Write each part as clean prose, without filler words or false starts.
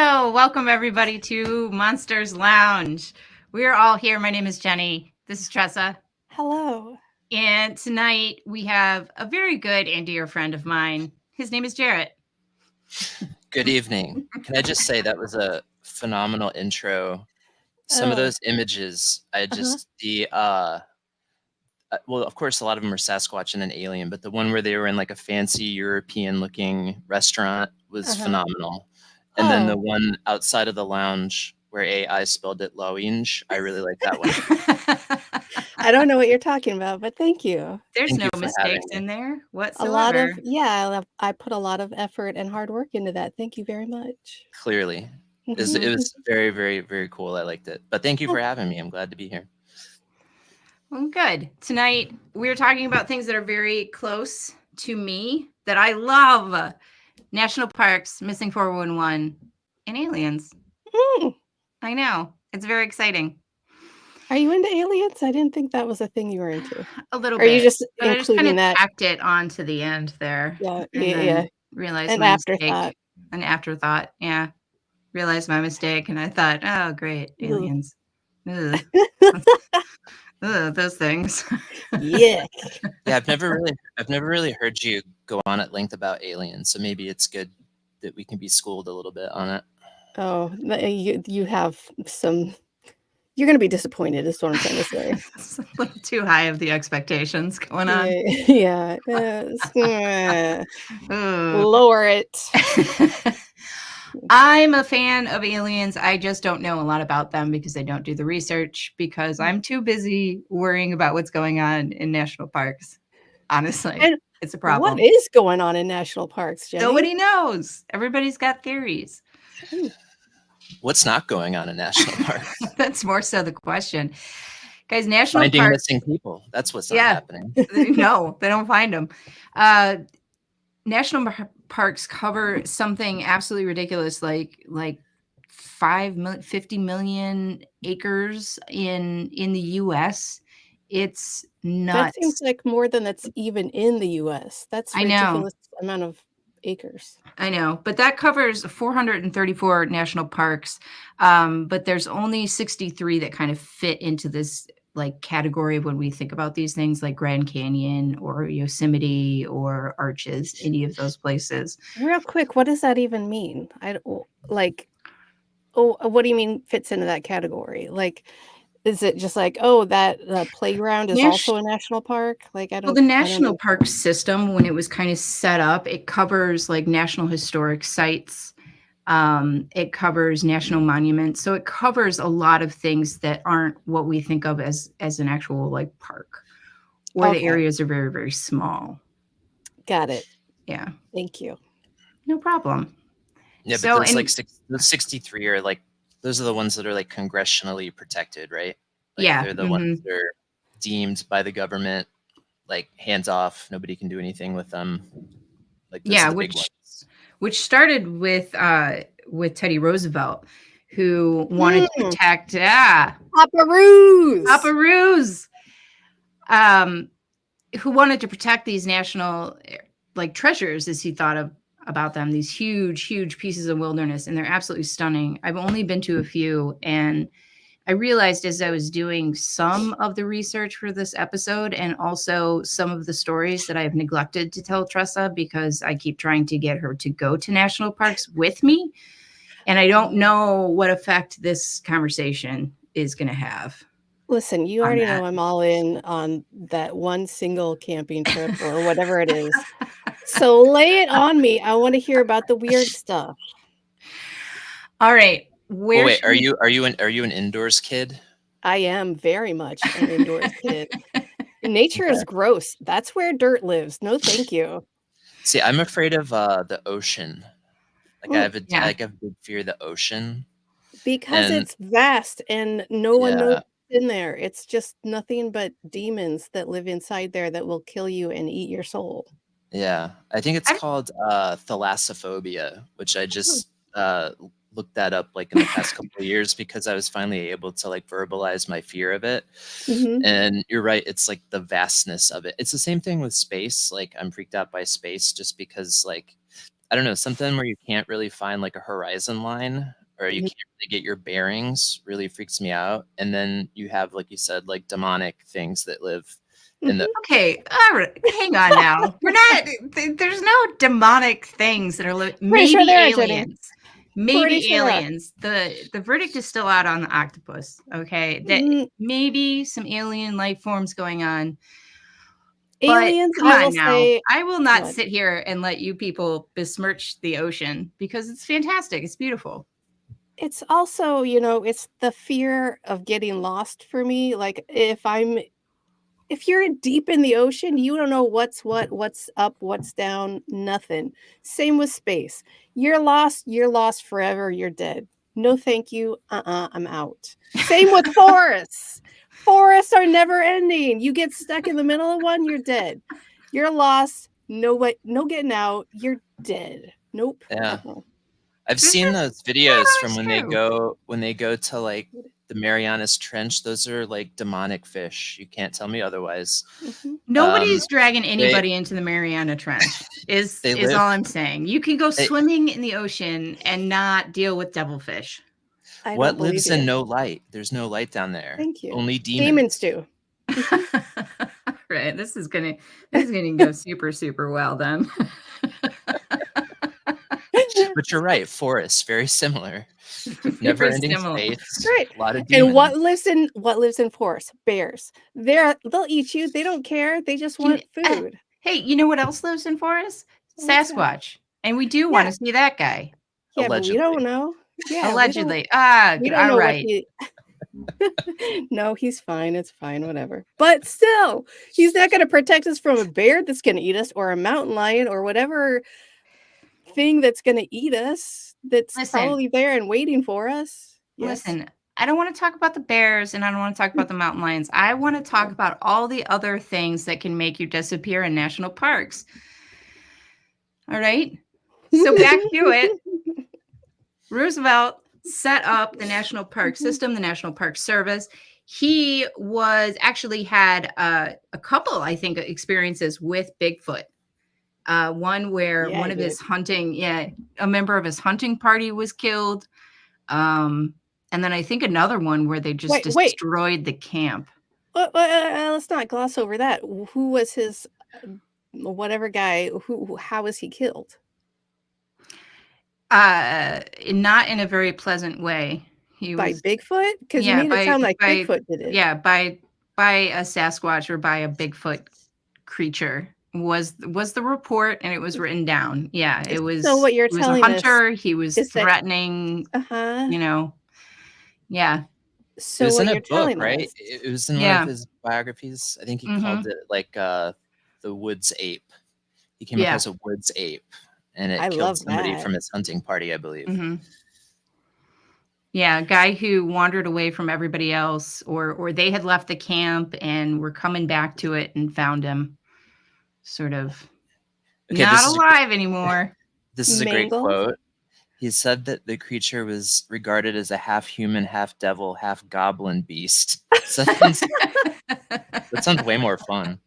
Hello, welcome everybody to Monsters Lounge. We're all here. My name is Jenny. This is Tressa. Hello. And tonight we have a very good and dear friend of mine. His name is Jarrett. Good evening. Can I just say that was a phenomenal intro? Some of those images, well, of course, a lot of them are Sasquatch and an alien, but the one where they were in like a fancy European-looking restaurant was phenomenal. And then the one outside of the lounge where AI spelled it lounge, I really like that one. I don't know what you're talking about, but thank you. There's no mistakes in there whatsoever. I put a lot of effort and hard work into that. Thank you very much. Clearly. It was very, very, very cool. I liked it. But thank you for having me. I'm glad to be here. Well, good. Tonight, we're talking about things that are very close to me that I love. National parks, missing 411, and aliens. I know. It's very exciting. Are you into aliens? I didn't think that was a thing you were into. A little bit. Are you just including I just kind of that? Tacked it on to the end there. Yeah. Realized my mistake. An afterthought. Yeah. Realized my mistake, and I thought, oh, great, aliens. Those things. Yeah. Yeah, I've never really heard you go on at length about aliens, so maybe it's good that we can be schooled a little bit on it. Oh, you have some. You're going to be disappointed, is what I'm trying to say. It's a little too high of the expectations going on. Yeah. Lower it. I'm a fan of aliens. I just don't know a lot about them because I don't do the research, because I'm too busy worrying about what's going on in national parks. Honestly, it's a problem. What is going on in national parks, Jenny? Nobody knows. Everybody's got theories. What's not going on in national parks? That's more so the question. Guys, national finding parks, missing people. That's what's not happening. No, they don't find them. National parks cover something absolutely ridiculous, like 50 million acres in the U.S. It's nuts. That seems like more than that's even in the U.S. That's a ridiculous amount of acres. I know, but that covers 434 national parks. But there's only 63 that kind of fit into this like category of when we think about these things, like Grand Canyon or Yosemite or Arches, any of those places. Real quick, what does that even mean? What do you mean fits into that category? Like, is it just like, that playground is also a national park? Like, Well, the national park system, when it was kind of set up, it covers like national historic sites. It covers national monuments. So it covers a lot of things that aren't what we think of as an actual like park, or the areas are very, very small. Got it. Yeah. Thank you. No problem. Yeah, but those 63 are like, those are the ones that are like congressionally protected, right? Like, they're the ones that are deemed by the government like hands off. Nobody can do anything with them. Like, those are the big ones. Which started with Teddy Roosevelt, who wanted to protect Paparoos, who wanted to protect these national like treasures, as he thought about them, these huge pieces of wilderness, and they're absolutely stunning. I've only been to a few, and I realized as I was doing some of the research for this episode and also some of the stories that I've neglected to tell Tressa because I keep trying to get her to go to national parks with me. And I don't know what effect this conversation is going to have. Listen, you already know I'm all in on that one single camping trip or whatever it is. So lay it on me. I want to hear about the weird stuff. All right. Wait, are you an indoors kid? I am very much an indoors kid. Nature is gross. That's where dirt lives. No, thank you. See, I'm afraid of the ocean. Like, I have a big fear of the ocean. Because it's vast and no one knows what's in there. It's just nothing but demons that live inside there that will kill you and eat your soul. Yeah, I think it's called thalassophobia, which I just looked that up like in the past couple of years because I was finally able to like verbalize my fear of it. And you're right, it's like the vastness of it. It's the same thing with space. Like, I'm freaked out by space just because like I don't know, something where you can't really find like a horizon line or you Mhm. can't really get your bearings really freaks me out. And then you have, like you said, like demonic things that live in the Okay, all right, hang on now. We're not. There's no demonic things that are Pretty sure maybe there are, Jenny. aliens. Pretty Maybe sure there are. aliens. The verdict is still out on the octopus. Okay, that Mm, maybe some alien life forms going on. But aliens, come I will on now. say, I will not what? sit here and let you people besmirch the ocean because it's fantastic. It's beautiful. It's also, it's the fear of getting lost for me. Like if you're deep in the ocean, you don't know what's what, what's up, what's down, nothing. Same with space. You're lost forever, you're dead. No thank you. I'm out. Same with forests. Forests are never ending. You get stuck in the middle of one, you're dead. You're lost. No way, no getting out. You're dead. Nope. yeah. Uh-uh. I've This seen is those videos from true. when they go to like the Marianas Trench. Those are like demonic fish. You can't tell me otherwise. Mhm. Nobody's dragging They anybody into the Mariana Trench. Is they is live all I'm saying. You can go they, swimming in the ocean and not deal with devilfish. I don't what believe lives in you. no light? There's no light down there. Thank you. Only Demons demons. do. Mhm. Right. This is gonna go super well then. But you're right, forests, very similar. Never Very ending similar. space, Right. a lot of And demons. what lives in forests? Bears. They'll eat you. They don't care. They just You kn- want food. hey, you know what else lives in forests? What's that? Sasquatch. And we do want Yeah. to see that guy. Yeah, but we don't Allegedly. know. Yeah, Allegedly. we don't All know what right. he No, he's fine. It's fine, whatever. But still, he's not gonna protect us from a bear that's gonna eat us or a mountain lion or whatever thing that's gonna eat us that's Listen, probably there and waiting for us. Yes. listen. I don't want to talk about the bears and I don't want to talk about the mountain lions. I want to talk about all the other things that can make you disappear in national parks. All right. So back to it. Roosevelt set up the National Park System, the National Park Service. He was actually had a couple, I think, experiences with Bigfoot. One where Yeah, one I of did. his hunting, yeah, a member of his hunting party was killed. And then I think another one where they just Wait. destroyed the camp. Let's not gloss over that. Who was his whatever guy? How was he killed? Not in a very pleasant way. He By was, Bigfoot? Because you yeah, made it sound like Bigfoot did it. yeah, by a Sasquatch or by a Bigfoot creature was the report, and it was written down. Yeah, So what you're he was a telling us hunter. He was is that threatening. uh-huh. You know, yeah, It So was what in a you're book, telling right? us It was in one of yeah, his biographies. I think he called hmm it like the woods ape. He came yeah, across a woods ape and I it killed love somebody that. from his hunting party, I believe. hmm yeah. A guy who wandered away from everybody else, or they had left the camp and were coming back to it and found him, sort of Okay, not alive anymore. this is a great Mangled? quote. He said that the creature was regarded as a half human, half devil, half goblin beast. So that sounds way more fun.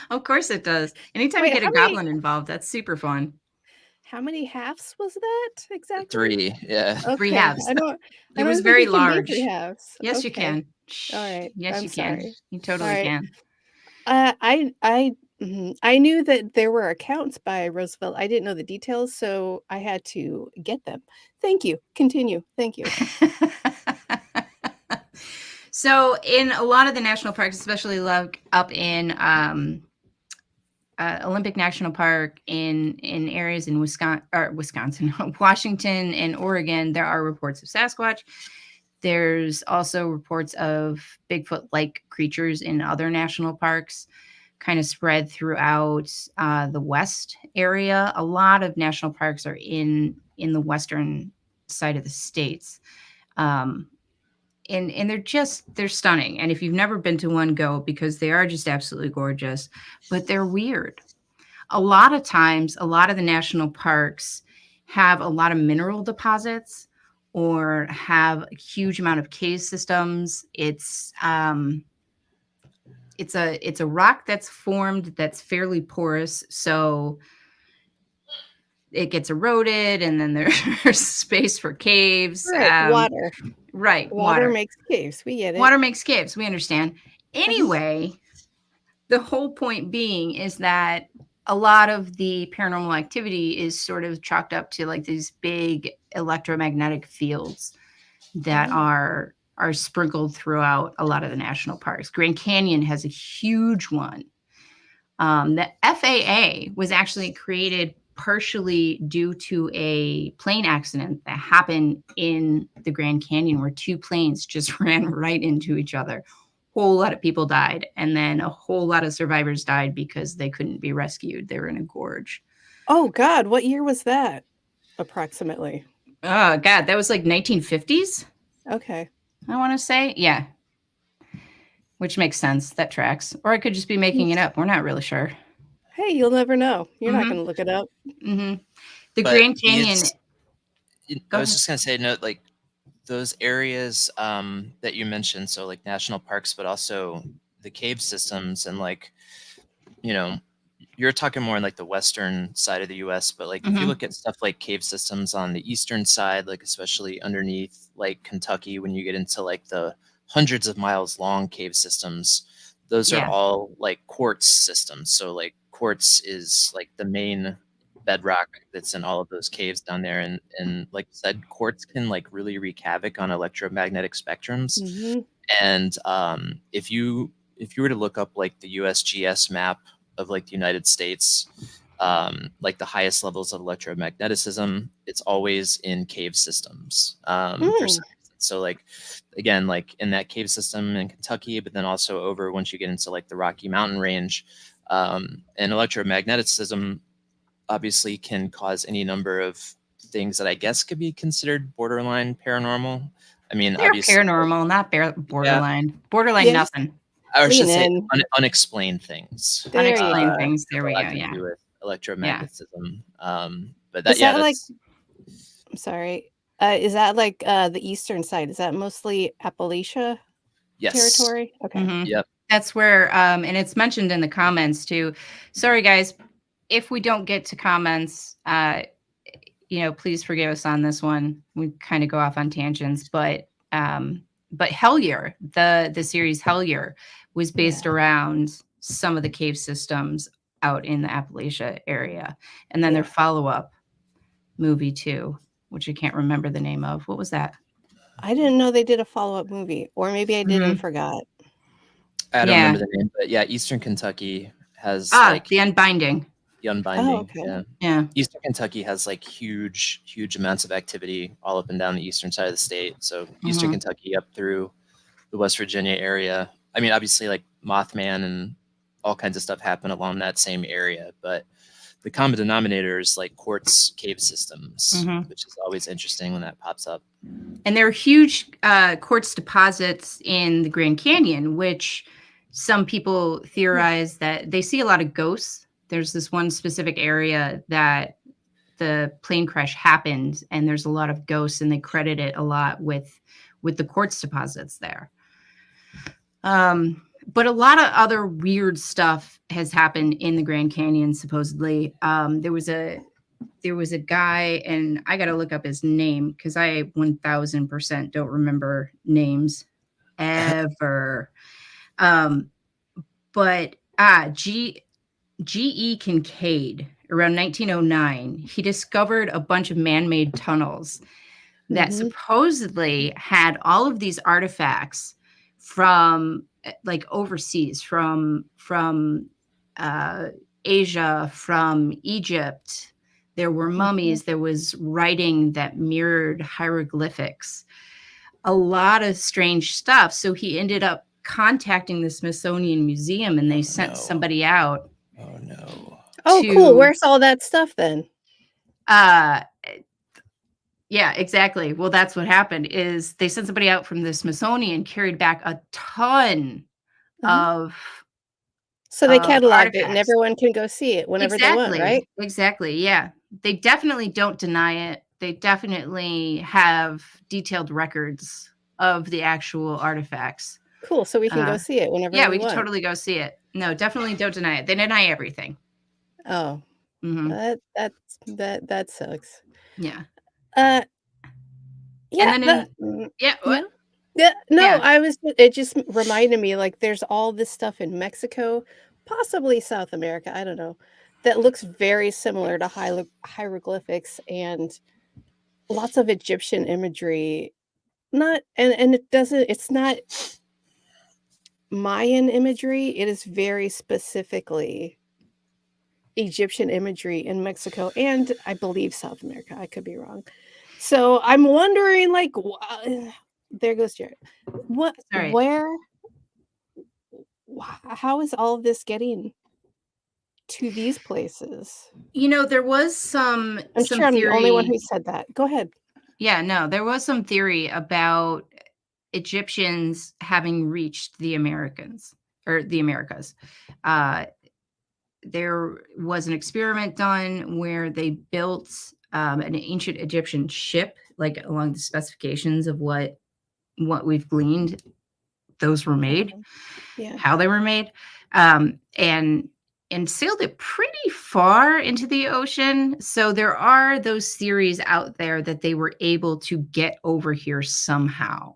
Of course it does. Anytime you Wait, get a goblin involved, that's super fun. how many halves was that exactly? 3, yeah. 3 Okay. halves. I It was don't think very you can be 3 large. halves. Yes, you Okay. can. All right. Yes, I'm you can. sorry. You All totally right. can. I knew that there were accounts by Roosevelt. I didn't know the details, so I had to get them. Thank you. Continue. Thank you. So, in a lot of the national parks, especially up in Olympic National Park, in areas in Wisconsin, Washington, and Oregon, there are reports of Sasquatch. There's also reports of Bigfoot-like creatures in other national parks, kind of spread throughout the West area. A lot of national parks are in the western side of the states. And they're stunning. And if you've never been to one, go, because they are just absolutely gorgeous, but they're weird. A lot of times, a lot of the national parks have a lot of mineral deposits or have a huge amount of cave systems. It's a rock that's formed that's fairly porous. So it gets eroded, and then there's space for caves. Right. Water. Right. Water makes caves. We get it. Water makes caves. We understand. Anyway, the whole point being is that a lot of the paranormal activity is sort of chalked up to like these big electromagnetic fields that are sprinkled throughout a lot of the national parks. Grand Canyon has a huge one. The FAA was actually created partially due to a plane accident that happened in the Grand Canyon where two planes just ran right into each other. Whole lot of people died, and then a whole lot of survivors died because they couldn't be rescued. They were in a gorge. Oh God, what year was that? Approximately. Oh God, that was like 1950s. Okay. I want to say, yeah. Which makes sense. That tracks. Or I could just be making it up. We're not really sure. Hey, you'll never know. You're not going to look it up. The But Grand Canyon. I was just gonna say, note like those areas that you mentioned, so like national parks, but also the cave systems, and like, you know, you're talking more in like the western side of the US, but like if you look at stuff like cave systems on the eastern side, like especially underneath like Kentucky, when you get into like the hundreds of miles long cave systems, those are all like quartz systems. So like quartz is like the main bedrock that's in all of those caves down there, and like you said, quartz can like really wreak havoc on electromagnetic spectrums. And if you were to look up like the USGS map of like the United States, like the highest levels of electromagnetism, it's always in cave systems. So like, again, like in that cave system in Kentucky, but then also over once you get into like the Rocky Mountain range, and electromagnetism obviously can cause any number of things that I guess could be considered borderline paranormal. I mean, they're obviously paranormal, not borderline. Borderline nothing. I should say unexplained things. Unexplained things. There we go. To do with electromagnetism. But is that like? that's... I'm sorry. Is that like the eastern side? Is that mostly Appalachia territory? Okay. Yep. That's where, and it's mentioned in the comments too. Sorry, guys, if we don't get to comments, please forgive us on this one. We kind of go off on tangents, but Hellier, the series Hellier, was based around some of the cave systems out in the Appalachia area, and then their follow-up movie too, which I can't remember the name of. What was that? I didn't know they did a follow-up movie, or maybe I did and forgot. I don't remember the name, but yeah, Eastern Kentucky has like The Unbinding. The Unbinding. Oh, okay. Yeah. Eastern Kentucky has like huge amounts of activity all up and down the eastern side of the state. So Eastern Kentucky up through the West Virginia area. I mean, obviously like Mothman and all kinds of stuff happen along that same area, but the common denominator is like quartz cave systems, which is always interesting when that pops up. And there are huge quartz deposits in the Grand Canyon, which some people theorize that they see a lot of ghosts. There's this one specific area that the plane crash happened, and there's a lot of ghosts, and they credit it a lot with the quartz deposits there. But a lot of other weird stuff has happened in the Grand Canyon, supposedly. There was a guy, and I got to look up his name because I 1000% don't remember names ever. But G.E. Kincaid, around 1909, he discovered a bunch of man-made tunnels that supposedly had all of these artifacts from like overseas, from Asia, from Egypt. There were mummies. There was writing that mirrored hieroglyphics. A lot of strange stuff. So he ended up contacting the Smithsonian Museum, and they sent somebody out. Oh no. Oh, cool. Where's all that stuff then? Yeah, exactly. Well, that's what happened is they sent somebody out from the Smithsonian, carried back a ton of So they cataloged it and everyone can go see it whenever they want, right? Exactly. Yeah. They definitely don't deny it. They definitely have detailed records of the actual artifacts. Cool. So we can go see it whenever we want. Yeah, we can totally go see it. No, definitely don't deny it. They deny everything. Oh, Hmm. That sucks. Yeah. Uh, And yeah, then in yeah, yeah. what? Yeah, no, Yeah. I was it just reminded me, like, there's all this stuff in Mexico, possibly South America, I don't know, that looks very similar to hieroglyphics and lots of Egyptian imagery. Not and it doesn't it's not Mayan imagery, it is very specifically Egyptian imagery in Mexico and I believe South America, I could be wrong. So, I'm wondering, like, there goes Jared. What All right. where how is all of this getting to these places? There was some I'm some sure I'm the only one theory. who said that. Go ahead. Yeah, no, there was some theory about Egyptians having reached the Americans or the Americas. Uh, there was an experiment done where they built an ancient Egyptian ship, like along the specifications of what we've gleaned. Those were made, Uh-huh. Yeah. how they were made, and sailed it pretty far into the ocean. So there are those theories out there that they were able to get over here somehow.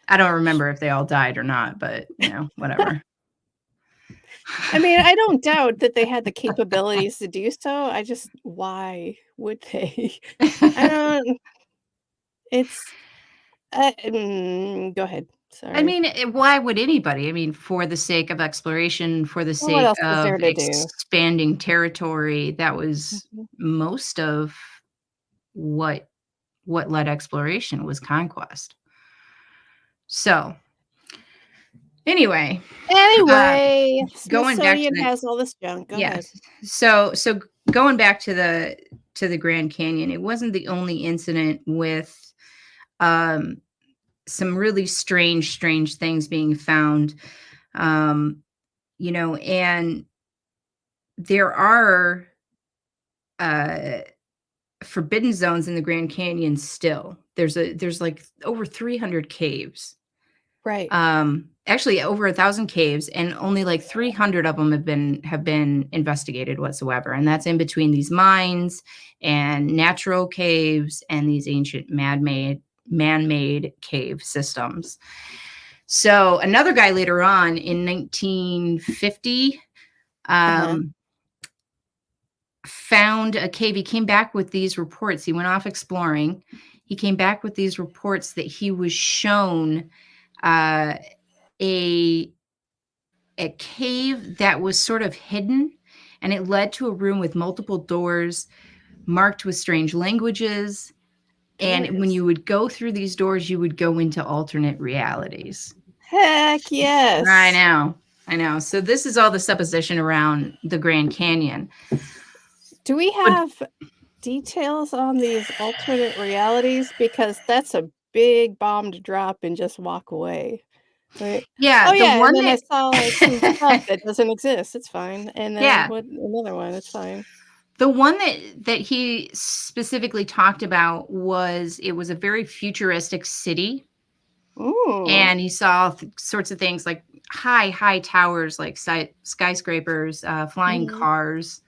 I don't remember if they all died or not, but whatever. I mean, I don't doubt that they had the capabilities to do so. I just why would they? I don't it's go ahead. I Sorry. mean, why would anybody? I mean, for the sake of exploration, for the Well, what sake else is there of to do? expanding territory, that was Mhm. most of what led exploration was conquest. So, anyway, uh, Anyway, going back to Smithsonian the has all this junk. Go ahead. yes. So going back to the Grand Canyon, it wasn't the only incident with um some really strange things being found. Um, and there are uh forbidden zones in the Grand Canyon still. There's like over 300 caves. Right. Actually over 1,000 caves, and only like 300 of them have been investigated whatsoever. And that's in between these mines and natural caves and these ancient man-made cave systems. So another guy later on in 1950 Uh-huh. found a cave. He came back with these reports. He went off exploring. He came back with these reports that he was shown uh, a a cave that was sort of hidden, and it led to a room with multiple doors marked with strange languages. And when Doors. you would go through these doors, you would go into alternate realities. Heck I yes. know. I know. So this is all the supposition around the Grand Canyon. Do we But have details on these alternate realities? Because that's a big bomb to drop and just walk away. Right. yeah, Oh, the yeah, and one then I saw, like, some stuff that that doesn't exist, it's fine, and then yeah, what another one, it's fine. the one that he specifically talked about was it was a very futuristic city, Ooh. and he saw sorts of things like high towers, like skyscrapers, flying Mhm. cars,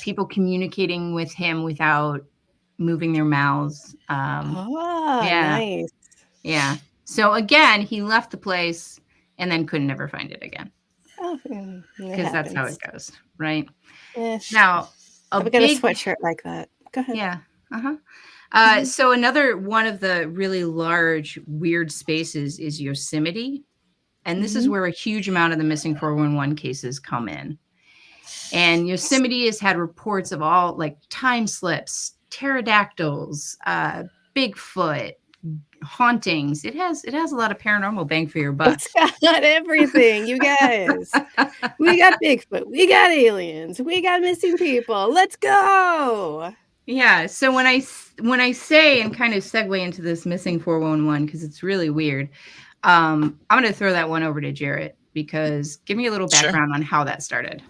people communicating with him without moving their mouths. Ah, Yeah, nice. yeah. So again, he left the place and then couldn't ever find it again Oh, it because that's how happens. it goes, right? Eh, Now, a I've got a big sweatshirt like that. Go ahead. yeah, uh-huh. Mhm. So another one of the really large weird spaces is Yosemite, and this is Mhm. where a huge amount of the missing 411 cases come in. And Yosemite has had reports of all like time slips, pterodactyls, Bigfoot, hauntings. It has a lot of paranormal bang for your buck. It's got everything, you guys. We got Bigfoot, we got aliens, we got missing people, let's go! Yeah, so when I say and kind of segue into this missing 411 because it's really weird, I'm going to throw that one over to Jarrett because give me a little Sure. background on how that started.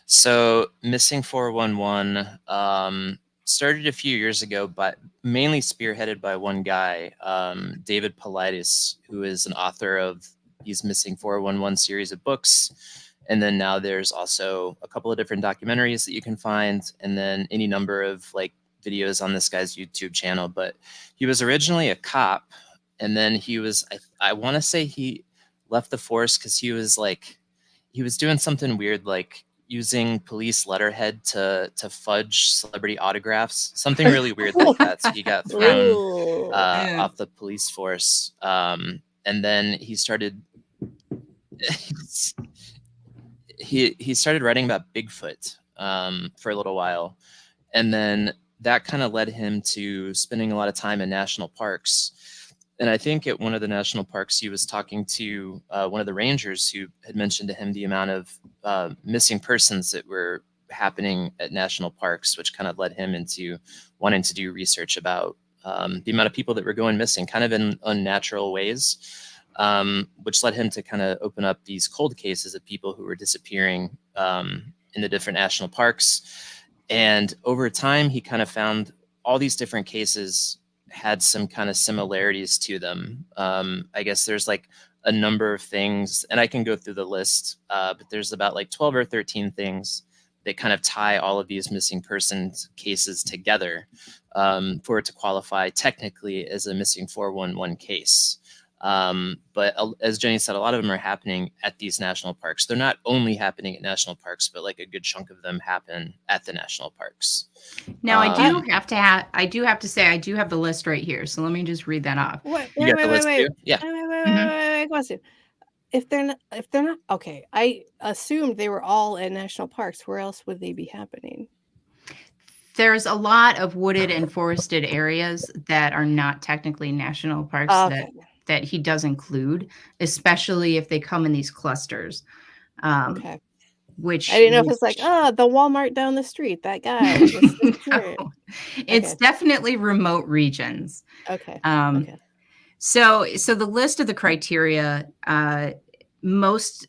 So Missing 411 started a few years ago, but mainly spearheaded by one guy, David Paulides, who is an author of these Missing 411 series of books. And then now there's also a couple of different documentaries that you can find, and then any number of like videos on this guy's YouTube channel. But he was originally a cop, and then he was, I want to say he left the force because he was doing something weird, like using police letterhead to fudge celebrity autographs, something really weird like that. So he got thrown Ooh. off the police force, and then he started he started writing about Bigfoot for a little while, and then that kind of led him to spending a lot of time in national parks. And I think at one of the national parks, he was talking to one of the rangers who had mentioned to him the amount of missing persons that were happening at national parks, which kind of led him into wanting to do research about the amount of people that were going missing kind of in unnatural ways, which led him to kind of open up these cold cases of people who were disappearing in the different national parks. And over time, he kind of found all these different cases had some kind of similarities to them. I guess there's like a number of things, and I can go through the list, but there's about like 12 or 13 things that kind of tie all of these missing persons cases together for it to qualify technically as a missing 411 case. But as Jenny said, a lot of them are happening at these national parks. They're not only happening at national parks, but like a good chunk of them happen at the national parks. Now I do have to say I do have the list right here. So let me just read that off. Wait, You got the list too? Yeah. Wait, question. If they're not okay, I assumed they were all at national parks. Where else would they be happening? There's a lot of wooded and forested areas that are not technically national parks that he does include, especially if they come in these clusters. Okay. Which I didn't know if it's like, the Walmart down the street, that guy. No. It's definitely remote regions. Okay. Okay. So the list of the criteria, most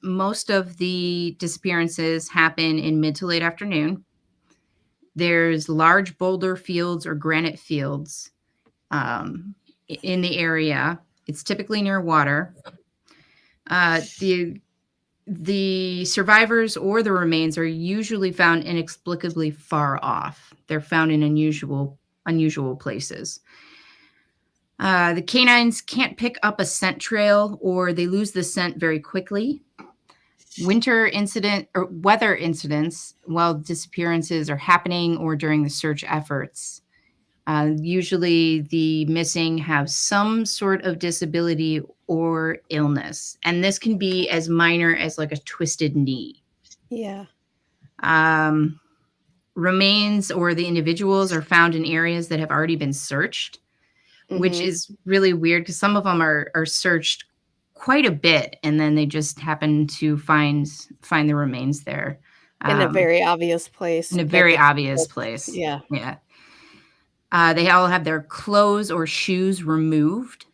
of the disappearances happen in mid to late afternoon. There's large boulder fields or granite fields in the area. It's typically near water. The survivors or the remains are usually found inexplicably far off. They're found in unusual places. The canines can't pick up a scent trail, or they lose the scent very quickly. Weather incidents while disappearances are happening or during the search efforts. Usually the missing have some sort of disability or illness, and this can be as minor as like a twisted knee. Yeah. Remains or the individuals are found in areas that have already been searched, which is really weird because some of them are searched quite a bit, and then they just happen to find the remains there in a very obvious place. In a very obvious place. Yeah. Yeah. They all have their clothes or shoes removed.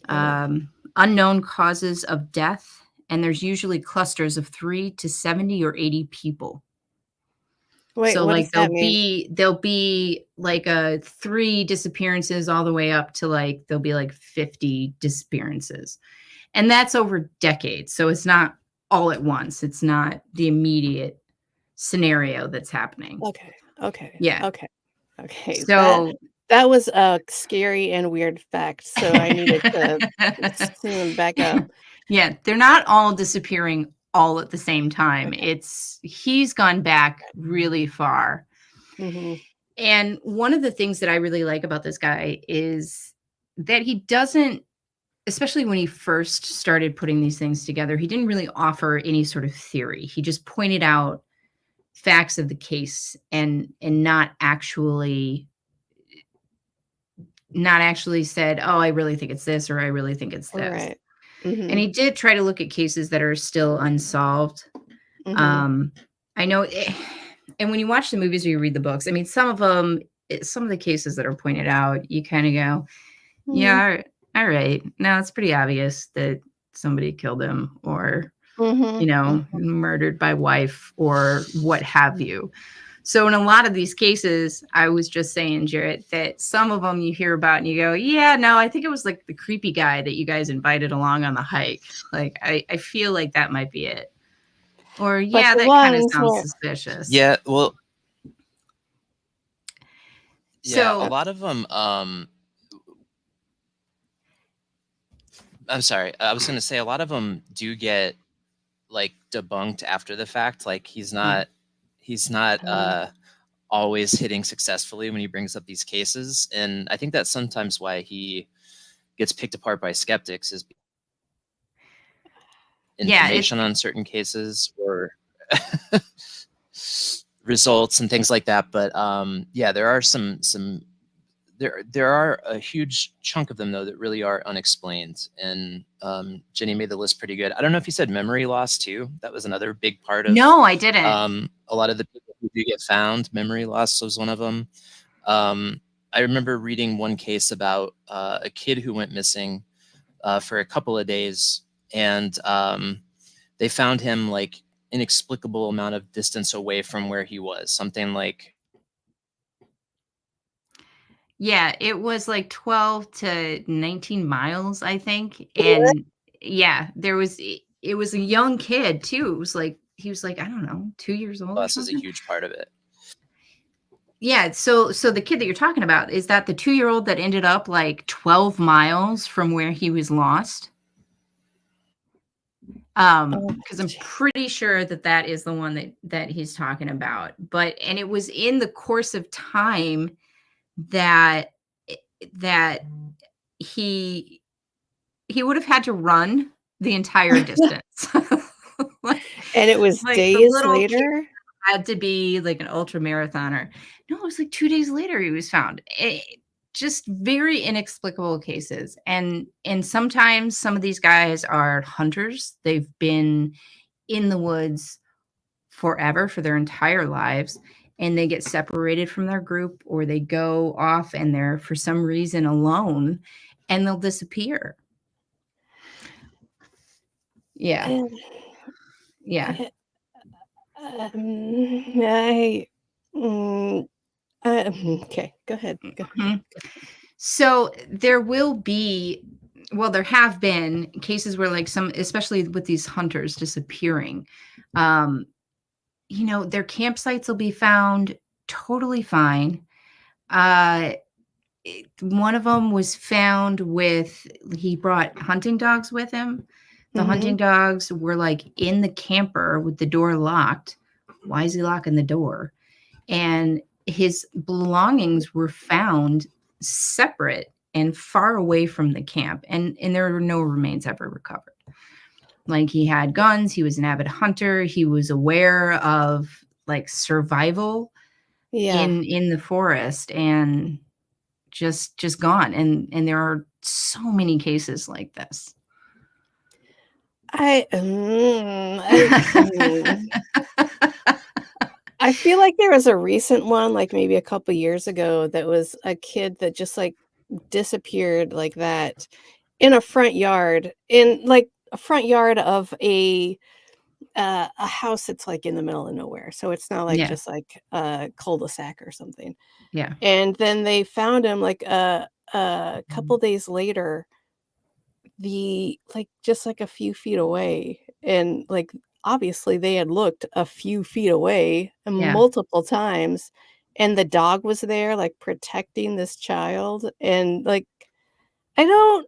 Unknown causes of death, and there's usually clusters of 3 to 70 or 80 people. Wait, so what like does that mean? there'll be like 3 disappearances all the way up to like there'll be like 50 disappearances, and that's over decades. So it's not all at once. It's not the immediate scenario that's happening. Okay. Yeah. Okay. So that was a scary and weird fact. So I needed to zoom back up. Yeah, they're not all disappearing all at the same time. Okay. He's gone back really far. Mm-hmm. And one of the things that I really like about this guy is that he doesn't, especially when he first started putting these things together, he didn't really offer any sort of theory. He just pointed out facts of the case and not actually said, oh, I really think it's this, or I really think it's this. Right. Mm-hmm. And he did try to look at cases that are still unsolved. Mm-hmm. I know. And when you watch the movies or you read the books, I mean, some of the cases that are pointed out, you kind of go, yeah, all right. Now it's pretty obvious that somebody killed him, or, murdered by wife, or what have you. So in a lot of these cases, I was just saying, Jarrett, that some of them you hear about and you go, yeah, no, I think it was like the creepy guy that you guys invited along on the hike. Like, I feel like that might be it. Or But yeah, the that kind of ones sounds where suspicious. Yeah, well, yeah, a So lot of them. I'm sorry. I was gonna say a lot of them do get like debunked after the fact. Like he's not always hitting successfully when he brings up these cases, and I think that's sometimes why he gets picked apart by skeptics is yeah, information on certain cases or results and things like that. But yeah, there are there are a huge chunk of them though that really are unexplained. And Jenny made the list pretty good. I don't know if you said memory loss too. That was another big part of no, I didn't. a lot of the people who do get found. Memory loss was one of them. I remember reading one case about a kid who went missing for a couple of days, and they found him like inexplicable amount of distance away from where he was. Something like Yeah, it was like 12 to 19 miles, I think. And yeah, it was a young kid too. It was like he was like, I don't know, 2 years old or loss is a something. huge part of it. Yeah, so the kid that you're talking about, is that the 2-year-old that ended up like 12 miles from where he was lost? Because I'm pretty sure that that is the one that he's talking about. And it was in the course of time that that he would have had to run the entire distance. and it was Like the days little kid later. had to be like an ultra marathoner. No, it was like 2 days later he was found. Just very inexplicable cases. And sometimes some of these guys are hunters. They've been in the woods forever, for their entire lives, and they get separated from their group, or they go off and they're for some reason alone and they'll disappear. Yeah. And Yeah. Okay, go ahead. Mhm. So there will be, well, there have been cases where like some, especially with these hunters disappearing, their campsites will be found totally fine. One of them was found he brought hunting dogs with him. The hunting dogs were like in the camper with the door locked. Why is he locking the door? And his belongings were found separate and far away from the camp. And there were no remains ever recovered. Like he had guns, he was an avid hunter, he was aware of like survival in the forest, and just gone. And there are so many cases like this. I feel like there was a recent one, like maybe a couple years ago, that was a kid that just like disappeared like that in a front yard, in like a front yard of a house that's like in the middle of nowhere. So it's not like Yeah. just like a cul-de-sac or something. Yeah. And then they found him like a couple days later, just like a few feet away. And like obviously they had looked a few feet away Yeah. multiple times, and the dog was there like protecting this child. And like, I don't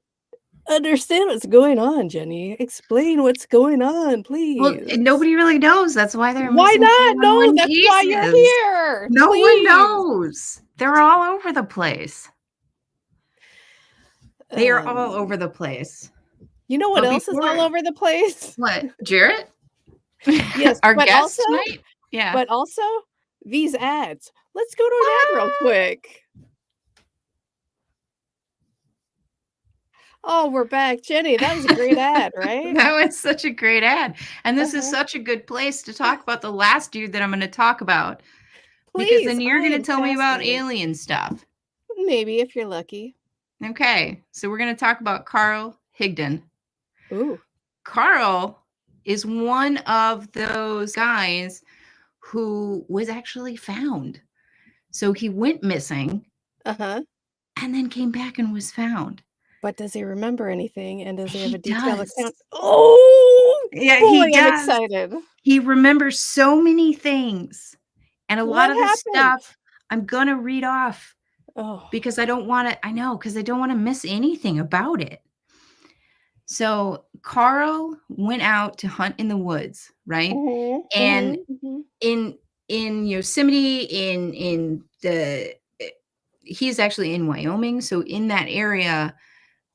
understand what's going on, Jenny. Explain what's going on, please. Well, nobody really knows. That's why they're Why missing not? No, 411 that's why you're cases. here. No one Please. knows. They're all over the place. They are all over the place. You know what But else is all over the place? What? Jarrett? Yes, Our but guest also, tonight? Yeah. but also these ads. Let's go to an ad real quick. Oh, we're back. Jenny, that was a great ad, right? That was such a great ad. And this is such a good place to talk about the last dude that I'm going to talk about. Because Please, then you're I going to am tell me about fascinated. alien stuff. Maybe if you're lucky. Okay. So we're going to talk about Carl Higdon. Ooh. Carl is one of those guys who was actually found. So he went missing Uh-huh. and then came back and was found. But does he remember anything? And does he have He a detailed does. account? Oh, Yeah, he Boy, I'm does. excited. He remembers so many things. And a lot What of the happened? stuff I'm gonna read off Oh. because I don't want to, I know, because I don't want to miss anything about it. So Carl went out to hunt in the woods, right? Mhm, And mhm, mhm. in Yosemite, in the he's actually in Wyoming. So in that area,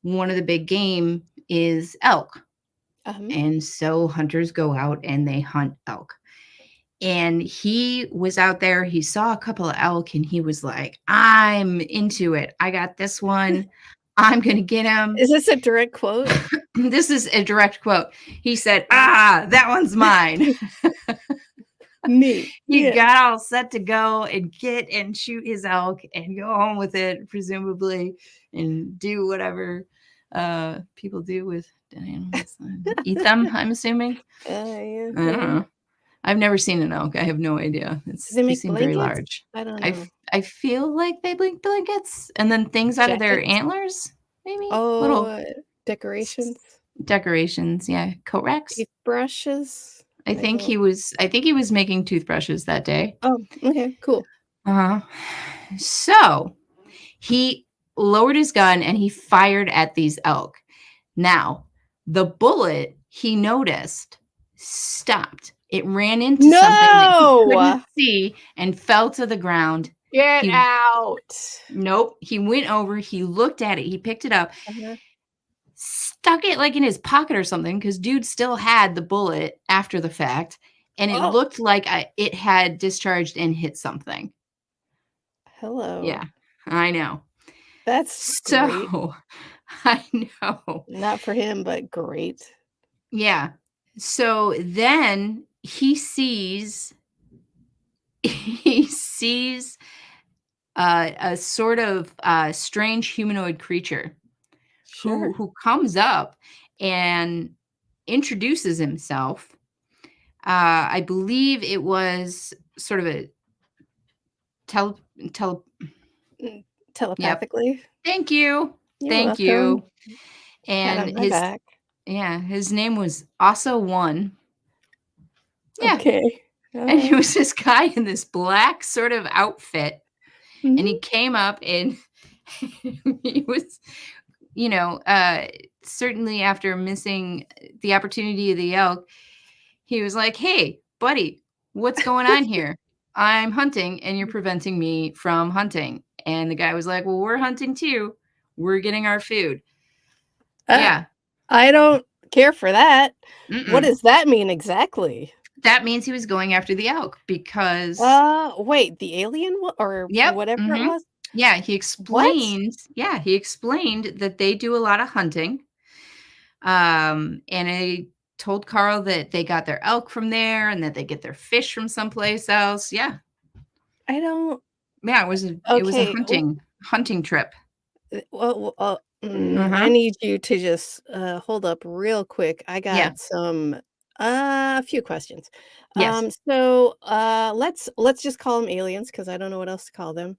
one of the big game is elk. Um, And so hunters go out and they hunt elk. And he was out there, he saw a couple of elk and he was like, I'm into it. I got this one. I'm going to get him. is this a direct quote? This is a direct quote. He said, that one's mine. Neat. He Yeah. got all set to go and get and shoot his elk and go home with it, presumably, and do whatever people do with dead animals. Eat them, I'm assuming. Yeah, I don't know. I've never seen an elk. I have no idea. Do they They make seem very blankets? large. I don't know. I feel like they make blankets and then things out of their Jackets? antlers, maybe little Oh, decorations, decorations. Yeah, coat racks. toothbrushes. I Like think he was making toothbrushes that day. Oh, okay, cool. Uh-huh. So he lowered his gun and he fired at these elk. Now, the bullet he noticed stopped. It ran into something that he couldn't see and fell to the ground. Get out. Nope. He went over, he looked at it, he picked it up, Uh-huh. stuck it like in his pocket or something because dude still had the bullet after the fact. And it Oh. looked like it had discharged and hit something. Hello. Yeah, I know. That's great. So I know. Not for him, but great. Yeah. So then he sees a sort of strange humanoid creature Sure. who comes up and introduces himself. I believe it was sort of a Telepathically. Thank you. You're Thank welcome. you. Pat on And my back. his name was Also One. Yeah. Okay. And he was this guy in this black sort of outfit. Mhm. And he came up and he was, certainly after missing the opportunity of the elk, he was like, hey, buddy, what's going on here? I'm hunting and you're preventing me from hunting. And the guy was like, well, we're hunting too. We're getting our food. Yeah. I don't care for that. Mm-mm. What does that mean exactly? That means he was going after the elk because wait, the alien or whatever it was? Yeah, he explained. Yeah, he explained that they do a lot of hunting. And I told Carl that they got their elk from there and that they get their fish from someplace else. Yeah. I don't. Yeah, it was a hunting trip. Well, Uh-huh. I need you to just hold up real quick. I got some a few questions. Yes. So let's just call them aliens because I don't know what else to call them.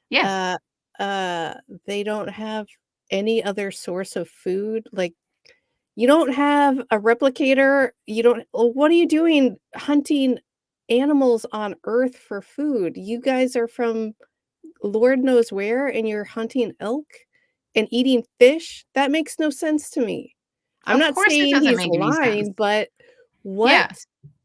Yeah. They don't have any other source of food. Like you don't have a replicator. You don't. What are you doing hunting animals on Earth for food? You guys are from Lord knows where, and you're hunting elk and eating fish? That makes no sense to me. I'm Of not course it saying doesn't he's make any lying, sense. but what? Yeah.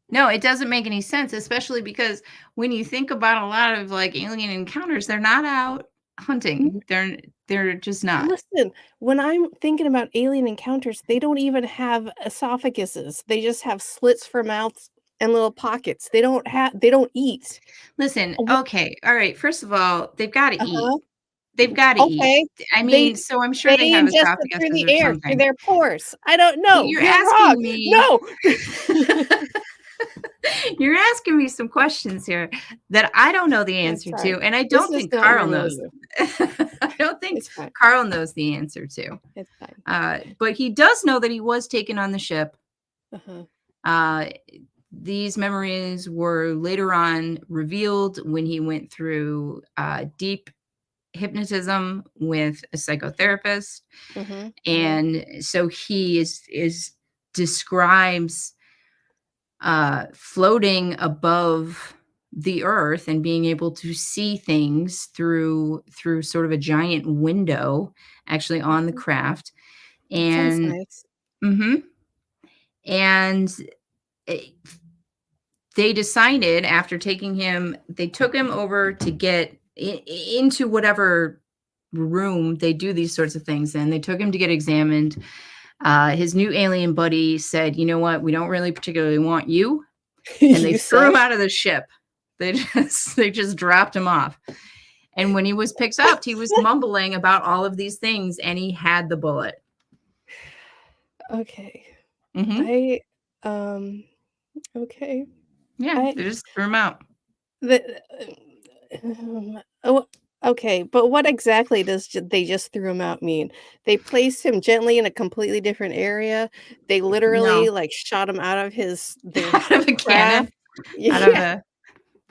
No, it doesn't make any sense, especially because when you think about a lot of like alien encounters, they're not out hunting. They're just not. Listen, when I'm thinking about alien encounters, they don't even have esophaguses. They just have slits for mouths and little pockets. They don't eat. Listen, okay, all right. First of all, they've got to Uh-huh. eat. They've got to eat. Okay. I mean, so I'm sure they have ingest it through esophaguses the or air, through something. their pores. I don't know. You're You're asking wrong. me. No. You're asking me some questions here that I don't know the answer to, and I don't think Carl knows. I don't think Carl knows the answer to. It's fine. But he does know that he was taken on the ship. Uh-huh. These memories were later on revealed when he went through deep hypnotism with a psychotherapist. Mm-hmm. And so he describes floating above the earth and being able to see things through sort of a giant window actually on the craft. Sounds And nice. and it- they decided after they took him over to get into whatever room they do these sorts of things in. They took him to get examined. His new alien buddy said, "You know what? We don't really particularly want you." And they You threw him suck. out of the ship. They just dropped him off. And when he was picked up, he was mumbling about all of these things, and he had the bullet. Okay. Mhm. Okay. Yeah, they just threw him out. The oh, okay, but what exactly does they just threw him out mean? They placed him gently in a completely different area? They literally, No, like, shot him out of their out of a cannon, craft? out of Yeah, a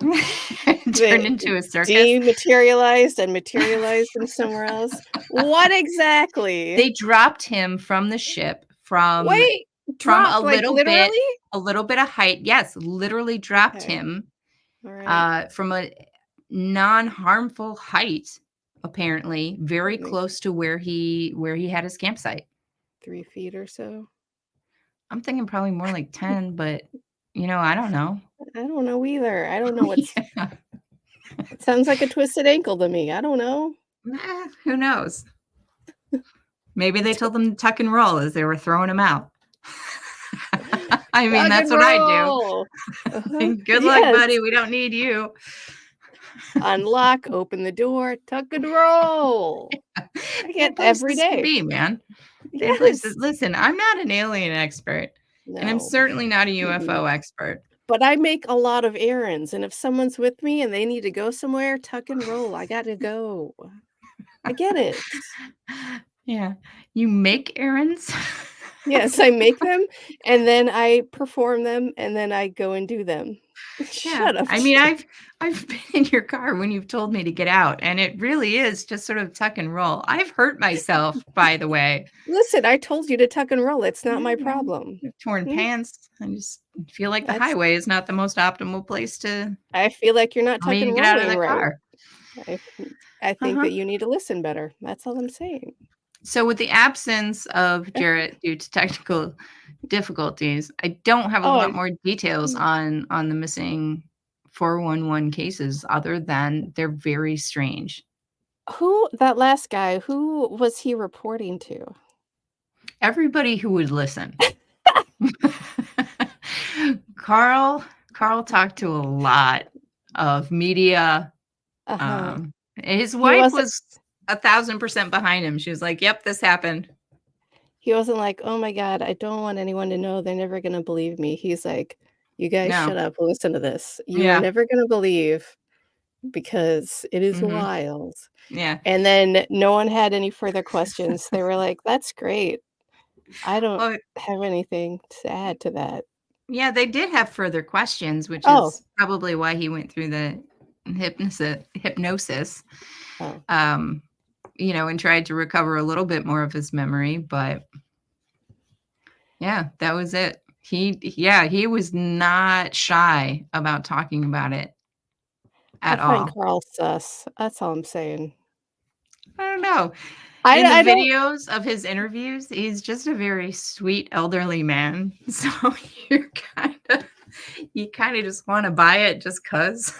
turned they into a circus. dematerialized and materialized him somewhere else? What exactly? They dropped him from the ship from Wait, dropped, like, literally? a little bit of height. Yes, literally dropped Okay, him alright. from a non-harmful height, apparently, very Maybe close to where he had his campsite. 3 feet or so? I'm thinking probably more like 10, but I don't know. I don't know either. I don't know what's Yeah. it sounds like a twisted ankle to me. I don't know. Who knows? Maybe they told them to tuck and roll as they were throwing him out. I mean, Rock that's and what I do. roll. Uh-huh. Good luck, Yes. buddy. We don't need you. Unlock, open the door, tuck and roll. I get every Places to day. be, man. They have Yes. places. Listen, I'm not an alien expert, and I'm No. certainly not a Mm-mm. UFO expert. But I make a lot of errands, and if someone's with me and they need to go somewhere, tuck and roll. I gotta go. I get it. Yeah. You make errands? Yes, I make them, and then I perform them, and then I go and do them. Yeah. Shut up. I mean, I've been in your car when you've told me to get out, and it really is just sort of tuck and roll. I've hurt myself, by the way. Listen, I told you to tuck and roll. It's not my Yeah, problem. torn Hmm? pants. I just feel like the That's highway is not the most optimal place to I feel like you're not for me tuck to and get out of rolling the right. car. I think Uh-huh. that you need to listen better. That's all I'm saying. So with the absence of Jarrett due to technical difficulties, I don't have a Oh, lot more details mm, on the missing 411 cases other than they're very strange. that last guy, who was he reporting to? Everybody who would listen. Carl talked to a lot of media. Uh-huh. His He wife wasn't was 1,000% behind him. She was like, "Yep, this happened." he wasn't like, "Oh my god, I don't want anyone to know. They're never gonna believe me." He's like, "You guys No. shut up and listen to this. You are Yeah. never gonna believe because it is Mhm. wild." Yeah. And then no one had any further questions. They were like, "That's great. I don't Well, have anything to add to that." yeah, they did have further questions, which Oh, is probably why he went through the hypnosis, oh. um, and tried to recover a little bit more of his memory. But yeah, that was it. He was not shy about talking about it I at find all. Carl sus. That's all I'm saying. I don't know. I In the I don't videos of his interviews, he's just a very sweet elderly man. So you kind of just want to buy it just cuz.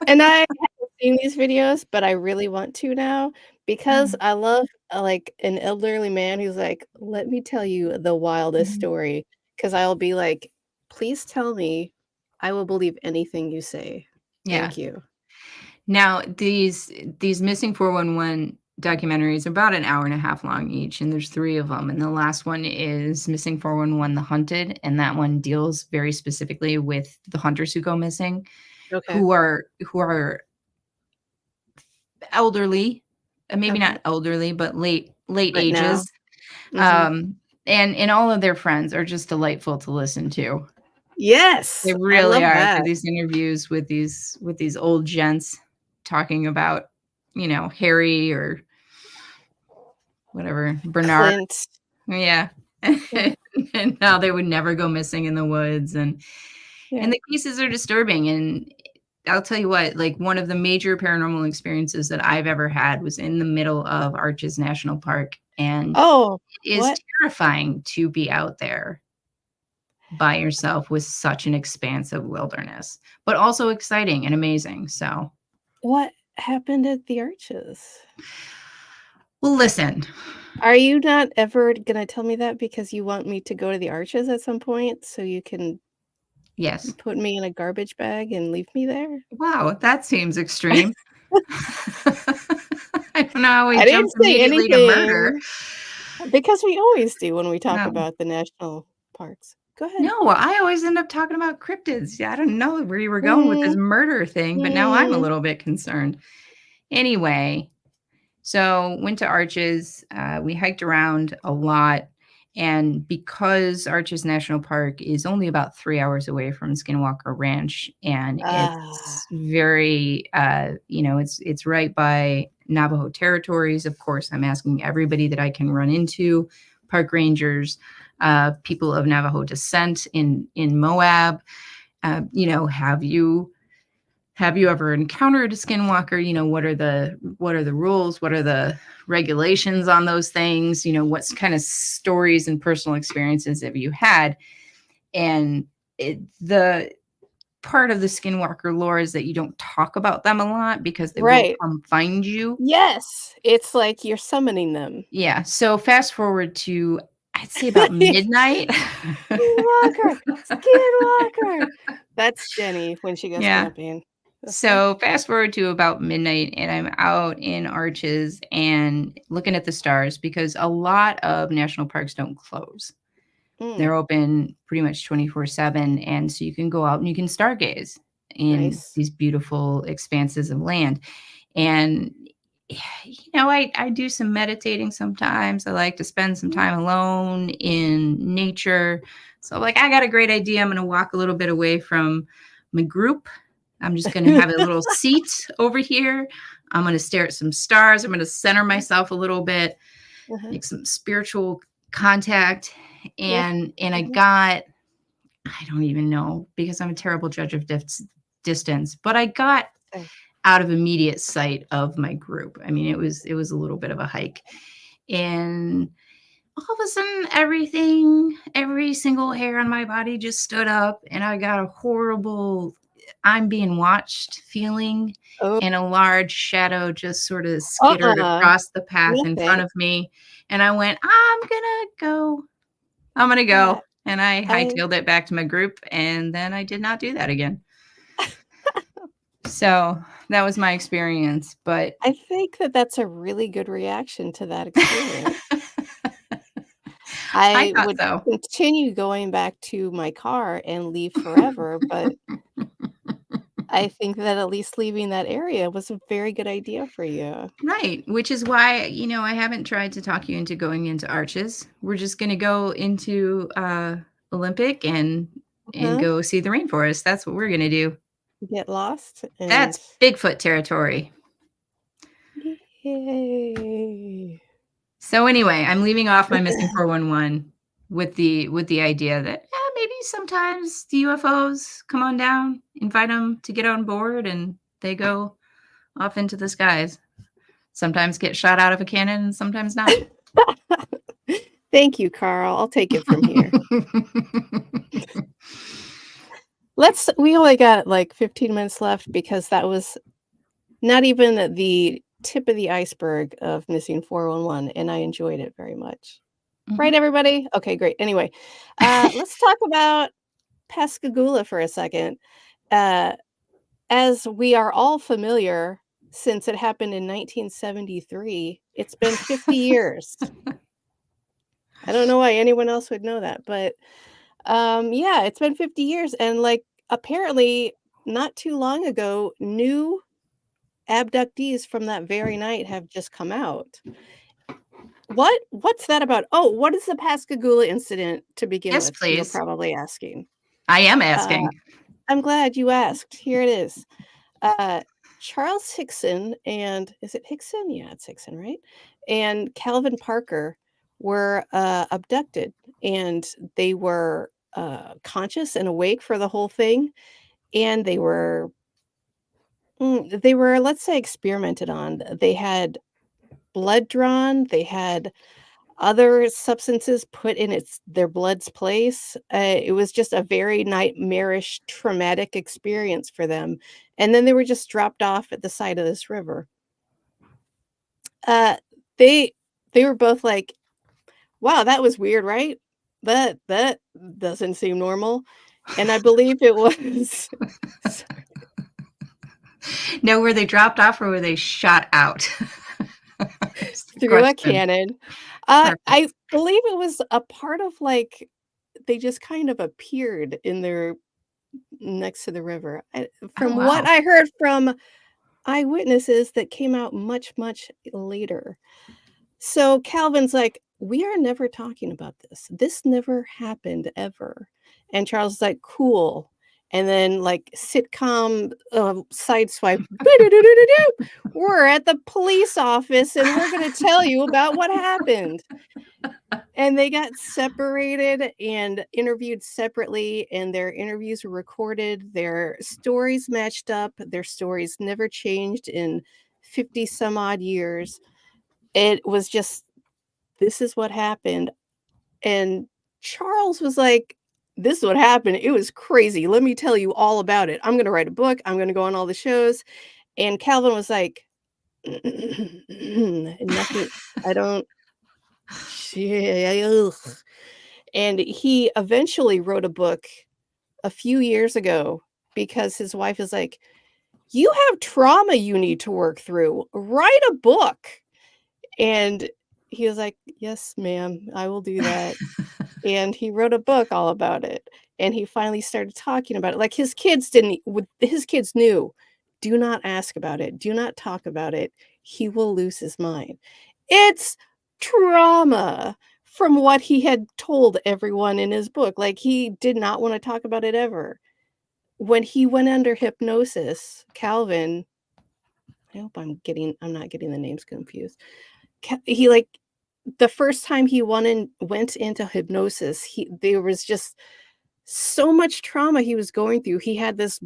and I haven't seen these videos, but I really want to now because I love, like, an elderly man who's like, "Let me tell you the wildest Mhm. story," because 'cause I'll be like, "Please tell me. I will believe anything you say. Yeah. Thank you." Now, these missing 411 documentaries are about an hour and a half long each, and there's 3 of them, and the last one is Missing 411: The Hunted, and that one deals very specifically with the hunters who go missing, Okay. who are elderly, maybe Okay. not elderly, but late Right now. ages, Mhm. um, and all of their friends are just delightful to listen to. Yes! They I really love are. that. So these interviews with these old gents talking about, Harry or whatever, Bernard. Clint. Yeah. and how they would never go missing in the woods. Yeah. And the cases are disturbing. And I'll tell you what, like one of the major paranormal experiences that I've ever had was in the middle of Arches National Park. And Oh, it is what? terrifying to be out there by yourself with such an expansive wilderness, but also exciting and amazing. So, What happened at the Arches? well, listen, Are you not ever gonna tell me that because you want me to go to the Arches at some point so you can yes. put me in a garbage bag and leave me there? Wow, that seems extreme. I don't know how we I didn't jumped say immediately to murder. anything because we always do when we talk No. about the national parks. Go ahead. No, I always end up talking about cryptids. Yeah, I don't know where you were going with this Mhm, murder thing, but now I'm a mhm. little bit concerned. Anyway, so went to Arches. We hiked around a lot. And because Arches National Park is only about 3 hours away from Skinwalker Ranch, and Ah, it's very, it's right by Navajo territories. Of course, I'm asking everybody that I can run into, park rangers, people of Navajo descent in Moab. Have you ever encountered a skinwalker? What are the rules? What are the regulations on those things? What kind of stories and personal experiences have you had? And the part of the skinwalker lore is that you don't talk about them a lot because they will right. come find you. Yes, it's like you're summoning them. Yeah. So fast forward to, I'd say, about midnight. Skinwalker, Skinwalker. That's Jenny when she goes Yeah. camping. So fast forward to about midnight, and I'm out in Arches and looking at the stars because a lot of national parks don't close. Mm, They're open pretty much 24/7, and so you can go out and you can stargaze in nice. these beautiful expanses of land. And I do some meditating sometimes. I like to spend some time alone in nature. So like I got a great idea. I'm going to walk a little bit away from my group. I'm just going to have a little seat over here. I'm going to stare at some stars. I'm going to center myself a little bit, Uh-huh. make some spiritual contact. Yeah. And I Mhm. got, I don't even know because I'm a terrible judge of distance, but I got Same. out of immediate sight of my group. I mean, it was a little bit of a hike. And all of a sudden every single hair on my body just stood up, and I got a horrible I'm being watched feeling, Oh, and a large shadow just sort of skittered uh-uh. across the path No in front thanks. of me. And I went, I'm gonna go. Yeah, And I I hightailed it back to my group, and then I did not do that again. So that was my experience. But I think that that's a really good reaction to that experience. I I thought would so. continue going back to my car and leave forever, but I think that at least leaving that area was a very good idea for you. Right, which is why, I haven't tried to talk you into going into Arches. We're just gonna go into, Olympic and Huh? go see the rainforest. That's what we're gonna do. Get lost and That's Bigfoot territory. yay. So, anyway, I'm leaving off my missing 411 with the idea that, maybe sometimes the UFOs come on down, invite them to get on board, and they go off into the skies. Sometimes get shot out of a cannon and sometimes not. Thank you, Carl. I'll take it from here. We only got like 15 minutes left because that was not even the tip of the iceberg of Missing 411, and I enjoyed it very much. Right, Mhm. everybody? Okay, great. Anyway, let's talk about Pascagoula for a second. Uh, as we are all familiar, since it happened in 1973, it's been 50 years. I don't know why anyone else would know that, but yeah, it's been 50 years, and like apparently not too long ago, new abductees from that very night have just come out. What's that about? Oh, what is the Pascagoula incident to begin Yes, with? You're please. probably asking. I am Uh, asking. I'm glad you asked. Here it is. Charles Hickson and is it Hickson? Yeah, it's Hickson, right? And Calvin Parker were abducted and they were conscious and awake for the whole thing, and they were, let's say, experimented on. They had blood drawn, they had other substances put in their blood's place. It was just a very nightmarish, traumatic experience for them, and then they were just dropped off at the side of this river. Uh, they they were both like, "Wow, that was weird, right? That doesn't seem normal." And I believe it was sorry. Now, were they dropped off or were they shot out? That's the Through a question. cannon. Perfect. I believe it was a part of, like, they just kind of appeared in their next to the river. Oh, From what wow. I heard from eyewitnesses that came out much, much later. So Calvin's like, "We are never talking about this. This never happened ever." And Charles is like, "Cool." And then, like, sitcom sideswipe, "Boo-doo-doo-doo-doo-doo. We're at the police office and we're going to tell you about what happened." And they got separated and interviewed separately, and their interviews were recorded. Their stories matched up. Their stories never changed in 50 some odd years. It was just, this is what happened. And Charles was like, "This is what happened. It was crazy. Let me tell you all about it. I'm going to write a book. I'm going to go on all the shows." And Calvin was like, "Nothing. I don't. Ugh." And he eventually wrote a book a few years ago because his wife is like, "You have trauma you need to work through. Write a book." And he was like, "Yes, ma'am, I will do that." And he wrote a book all about it. And he finally started talking about it. Like, his kids knew, "Do not ask about it. Do not talk about it. He will lose his mind." It's trauma from what he had told everyone in his book. Like, he did not want to talk about it ever. When he went under hypnosis, Calvin, I hope I'm not getting the names confused. He, like, the first time he went into hypnosis, there was just so much trauma he was going through. He had this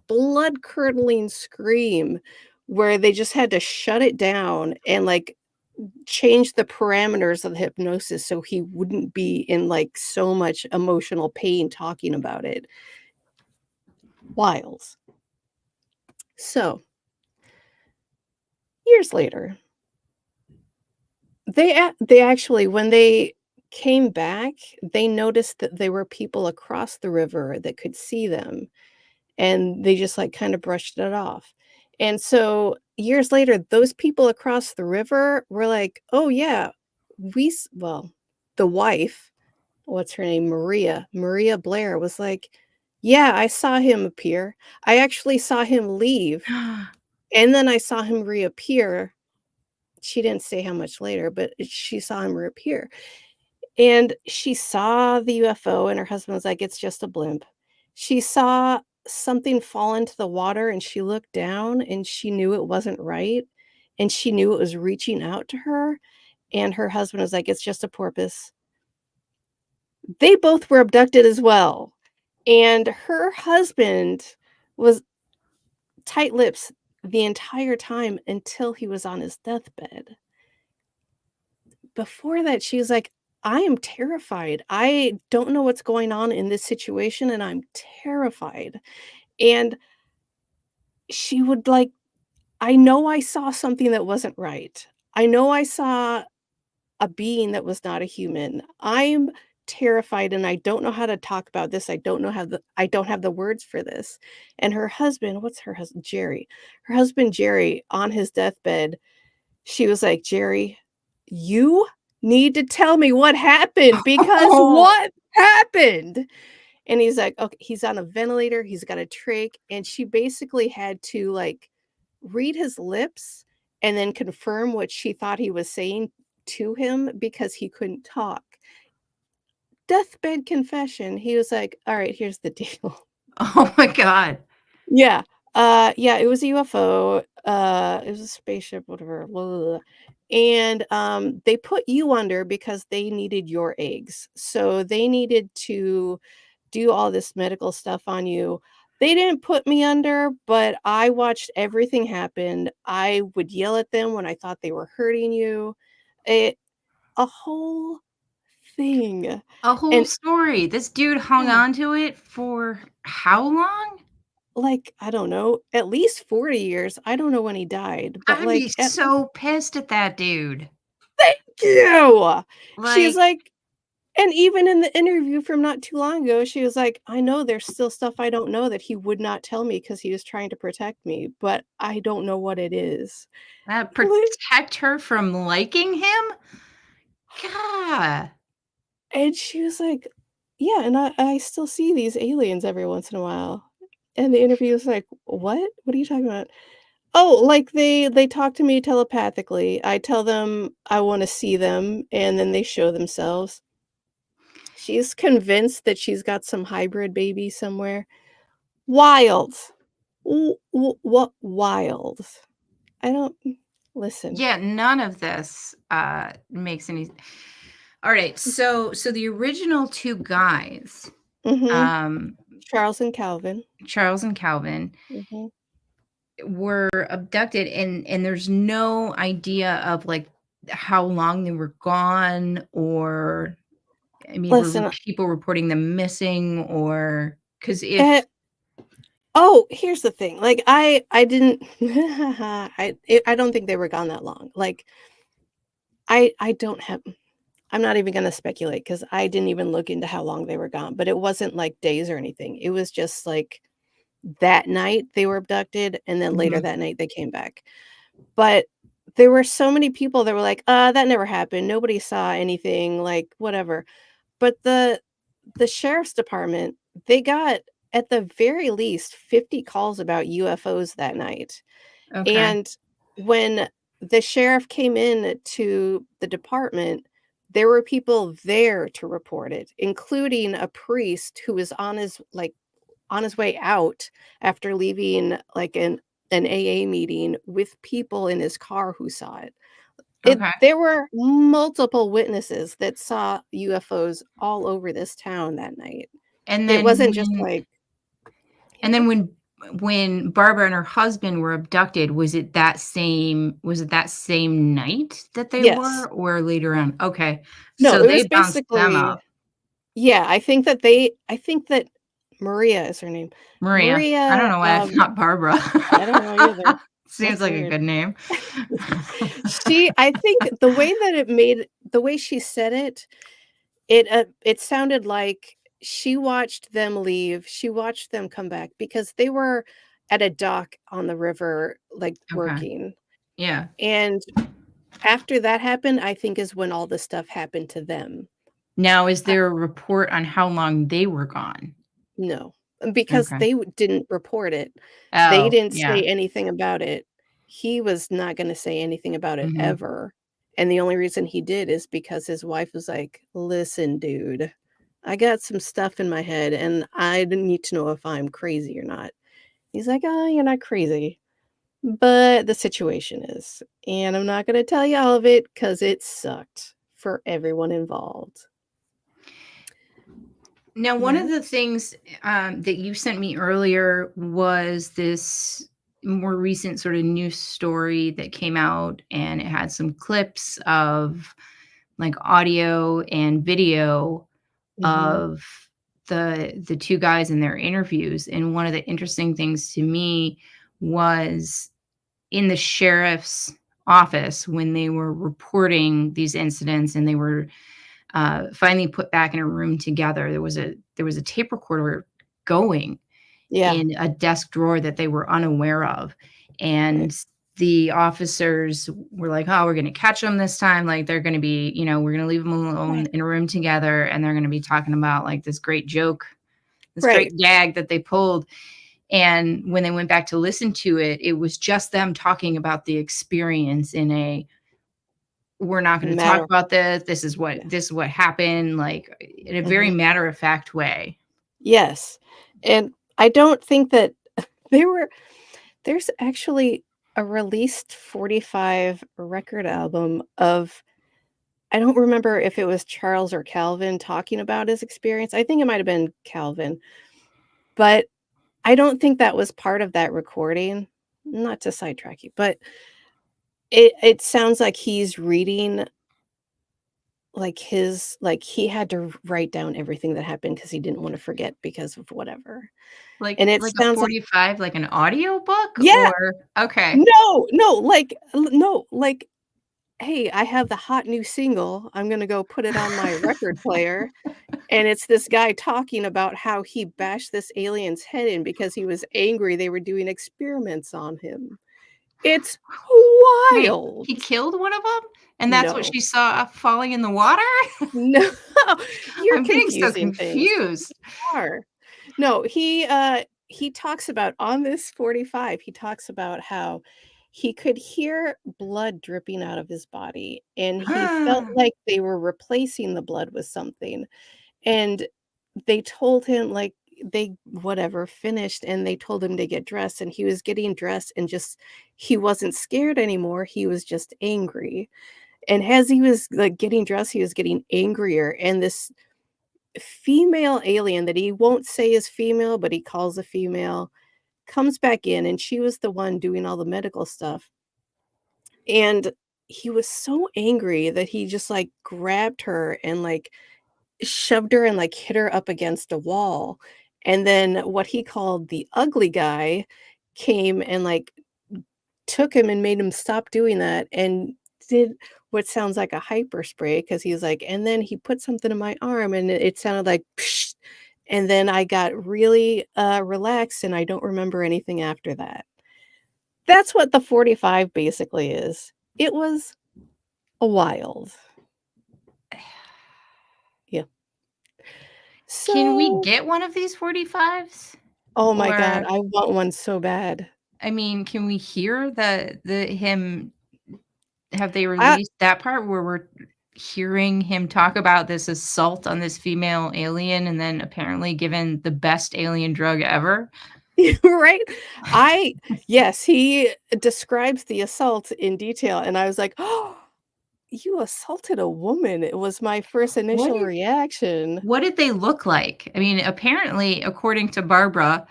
blood-curdling scream where they just had to shut it down and, like, change the parameters of the hypnosis so he wouldn't be in, like, so much emotional pain talking about it. Wild. So, years later, they actually, when they came back, they noticed that there were people across the river that could see them, and they just, like, kinda brushed it off. And so, years later, those people across the river were like, "Oh, yeah, well, the wife, what's her name? Maria Blair was like, "Yeah, I saw him appear. I actually saw him leave, and then I saw him reappear." She didn't say how much later, but she saw him reappear. And she saw the UFO, and her husband was like, "It's just a blimp." She saw something fall into the water, and she looked down, and she knew it wasn't right, and she knew it was reaching out to her, and her husband was like, "It's just a porpoise." They both were abducted as well, and her husband was tight lips the entire time until he was on his deathbed. Before that, she was like, "I am terrified. I don't know what's going on in this situation, and I'm terrified." And she would like, "I know I saw something that wasn't right. I know I saw a being that was not a human. I'm terrified, and I don't know how to talk about this. I don't have the words for this." And her husband, what's her husband? Jerry. Her husband, Jerry, on his deathbed, she was like, "Jerry, you need to tell me what happened, because Oh, what happened?" And he's like, "Okay," he's on a ventilator, he's got a trach, and she basically had to, like, read his lips and then confirm what she thought he was saying to him because he couldn't talk. Deathbed confession. He was like, "All right, here's the deal." oh my God. Yeah. Yeah, it was a UFO. It was a spaceship, whatever. Blah, blah, blah. And they put you under because they needed your eggs. So they needed to do all this medical stuff on you. They didn't put me under, but I watched everything happen. I would yell at them when I thought they were hurting you. It a whole thing. A whole And story. This dude hung yeah, on to it for how long? like, I don't know, at least 40 years. I don't know when he died, but I'd be like at so pissed at that dude. thank you. She's Like, like, and even in the interview from not too long ago, she was like, "I know there's still stuff I don't know that he would not tell me because he was trying to protect me, but I don't know what it is." Like, protect her from liking him? God. and she was like, "Yeah, and I still see these aliens every once in a while." And the interview was like, "What? What are you talking about?" "Oh, like they talk to me telepathically. I tell them I wanna see them, and then they show themselves." She's convinced that she's got some hybrid baby somewhere. Wild. What wild? I don't listen. Yeah, none of this makes any. All right, so the original two guys, Mhm. um, Charles and Calvin. Charles and Calvin, Mhm. were abducted, and there's no idea of like how long they were gone, or I mean, were Listen, people reporting them missing, or because eh if oh, here's the thing, like, I didn't I don't think they were gone that long, like, I don't have I'm not even gonna speculate because I didn't even look into how long they were gone, but it wasn't, like, days or anything, it was just, like, that night they were abducted, and then later Mhm. that night they came back. But there were so many people that were like, that never happened. Nobody saw anything, like, whatever." But the sheriff's department, they got, at the very least, 50 calls about UFOs that night. Okay, And when the sheriff came in to the department, there were people there to report it, including a priest who was on his way out after leaving, like, an AA meeting with people in his car who saw it. okay, There were multiple witnesses that saw UFOs all over this town that night. and It then wasn't just when like and yeah. then when Barbara and her husband were abducted, was it that same night that they Yes. were, or later on? Okay, No, so it they was bounced them basically up. yeah, I think that Maria is her name. Maria. I don't Maria, know why I thought Barbara. I don't know either. Seems That's like a weird. good name. I think the way she said it, it sounded like she watched them leave, she watched them come back because they were at a dock on the river, like, Okay, working, yeah. and after that happened, I think is when all this stuff happened to them. Now is I there a report on how long they were gone? no, because Okay. they didn't report it. They Oh, didn't yeah. say anything about it. He was not gonna say anything about it Mhm. ever, and the only reason he did is because his wife was like, "Listen, dude, I got some stuff in my head, and I need to know if I'm crazy or not." He's like, "Oh, you're not crazy, but the situation is, and I'm not gonna tell you all of it because it sucked for everyone involved." Now, one of Yeah. the things, that you sent me earlier was this more recent sort of news story that came out, and it had some clips of, like, audio and video Mhm. of the 2 guys in their interviews, and one of the interesting things to me was in the sheriff's office when they were reporting these incidents, and they were finally put back in a room together. There was a tape recorder going Yeah, in a desk drawer that they were unaware of, right, and the officers were like, "Oh, we're going to catch them this time. Like they're going to be, we're going to leave them alone right, in a room together, and they're going to be talking about like this great joke, this right. great gag that they pulled." And when they went back to listen to it, it was just them talking about the experience in a, we're not going to talk Matter about this. yeah, This is what happened, like in a very mhm. matter of fact way. Yes, and I don't think that they were. There's actually a released 45 record album of I don't remember if it was Charles or Calvin talking about his experience. I think it might have been Calvin, but I don't think that was part of that recording. Not to sidetrack you, but it sounds like he's reading like he had to write down everything that happened because he didn't want to forget because of whatever. And it Like a sounds like 45, like an audio book yeah, or okay. no, no, like, "Hey, I have the hot new single. I'm gonna go put it on my record player." And it's this guy talking about how he bashed this alien's head in because he was angry they were doing experiments on him. It's Wait, wild. he killed one of them, and that's what No. she saw falling in the water? No, you're I'm getting so confusing things. confused. Are. No, he talks about on this 45, he talks about how he could hear blood dripping out of his body, and he felt like they were replacing the blood with something. And they told him, like, they whatever, finished, and they told him to get dressed, and he was getting dressed and just he wasn't scared anymore, he was just angry. And as he was, like, getting dressed, he was getting angrier, and this female alien that he won't say is female, but he calls a female, comes back in, and she was the one doing all the medical stuff. And he was so angry that he just, like, grabbed her and, like, shoved her and, like, hit her up against a wall. And then what he called the ugly guy came and, like, took him and made him stop doing that and did what sounds like a hyper spray because he's like, "And then he put something in my arm, and it sounded like psh," and then I got really, relaxed, and I don't remember anything after that. That's what the 45 basically is. It was wild. Yeah. Can we So get one of these 45s? oh my god, Or, I want one so bad. I mean, can we hear the him have they I released that part where we're hearing him talk about this assault on this female alien and then apparently given the best alien drug ever? right? I yes, he describes the assault in detail, and I was like, "Oh, you assaulted a woman." It was my first What initial did reaction. what did they look like? I mean, apparently, according to Barbara,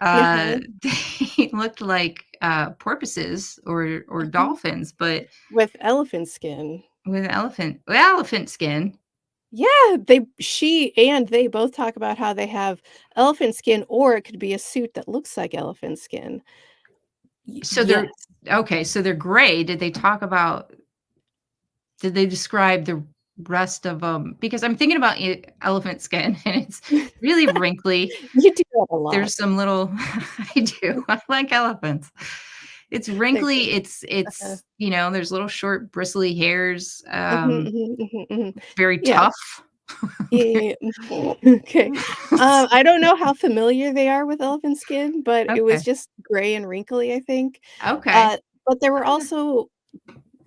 Uh-huh, they looked like, porpoises or uh-huh. dolphins, but With elephant skin. with elephant skin. Yeah, she and they both talk about how they have elephant skin, or it could be a suit that looks like elephant skin. So they're Yes. okay, so they're gray. Did they describe the rest of them? Because I'm thinking about elephant skin, and it's really wrinkly. You do that a lot. There's some little I do, I like elephants. It's They're wrinkly, great. Uh-huh. there's little short bristly hairs, Mhm, mhm, mhm, mhm. very Yeah. tough. Yeah, yeah, mhm. Okay. I don't know how familiar they are with elephant skin, but it was Okay, just gray and wrinkly, I think. okay. But there were Uh, also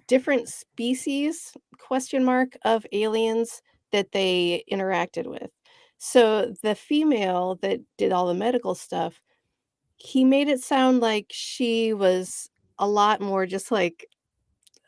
different species, question mark, of aliens that they interacted with. So the female that did all the medical stuff, he made it sound like she was a lot more just like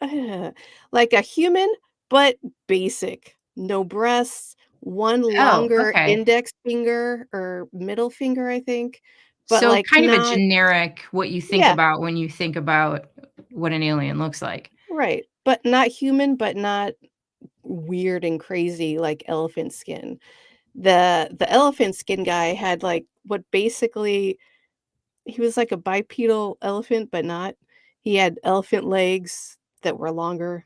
a human, but basic. No breasts, one oh, longer okay. index finger or middle finger, I think, but, So like, kind of a not generic what you think yeah, about when you think about what an alien looks like. right, but not human, but not weird and crazy like elephant skin. The elephant skin guy had, like, what basically he was like a bipedal elephant, but not. He had elephant legs that were longer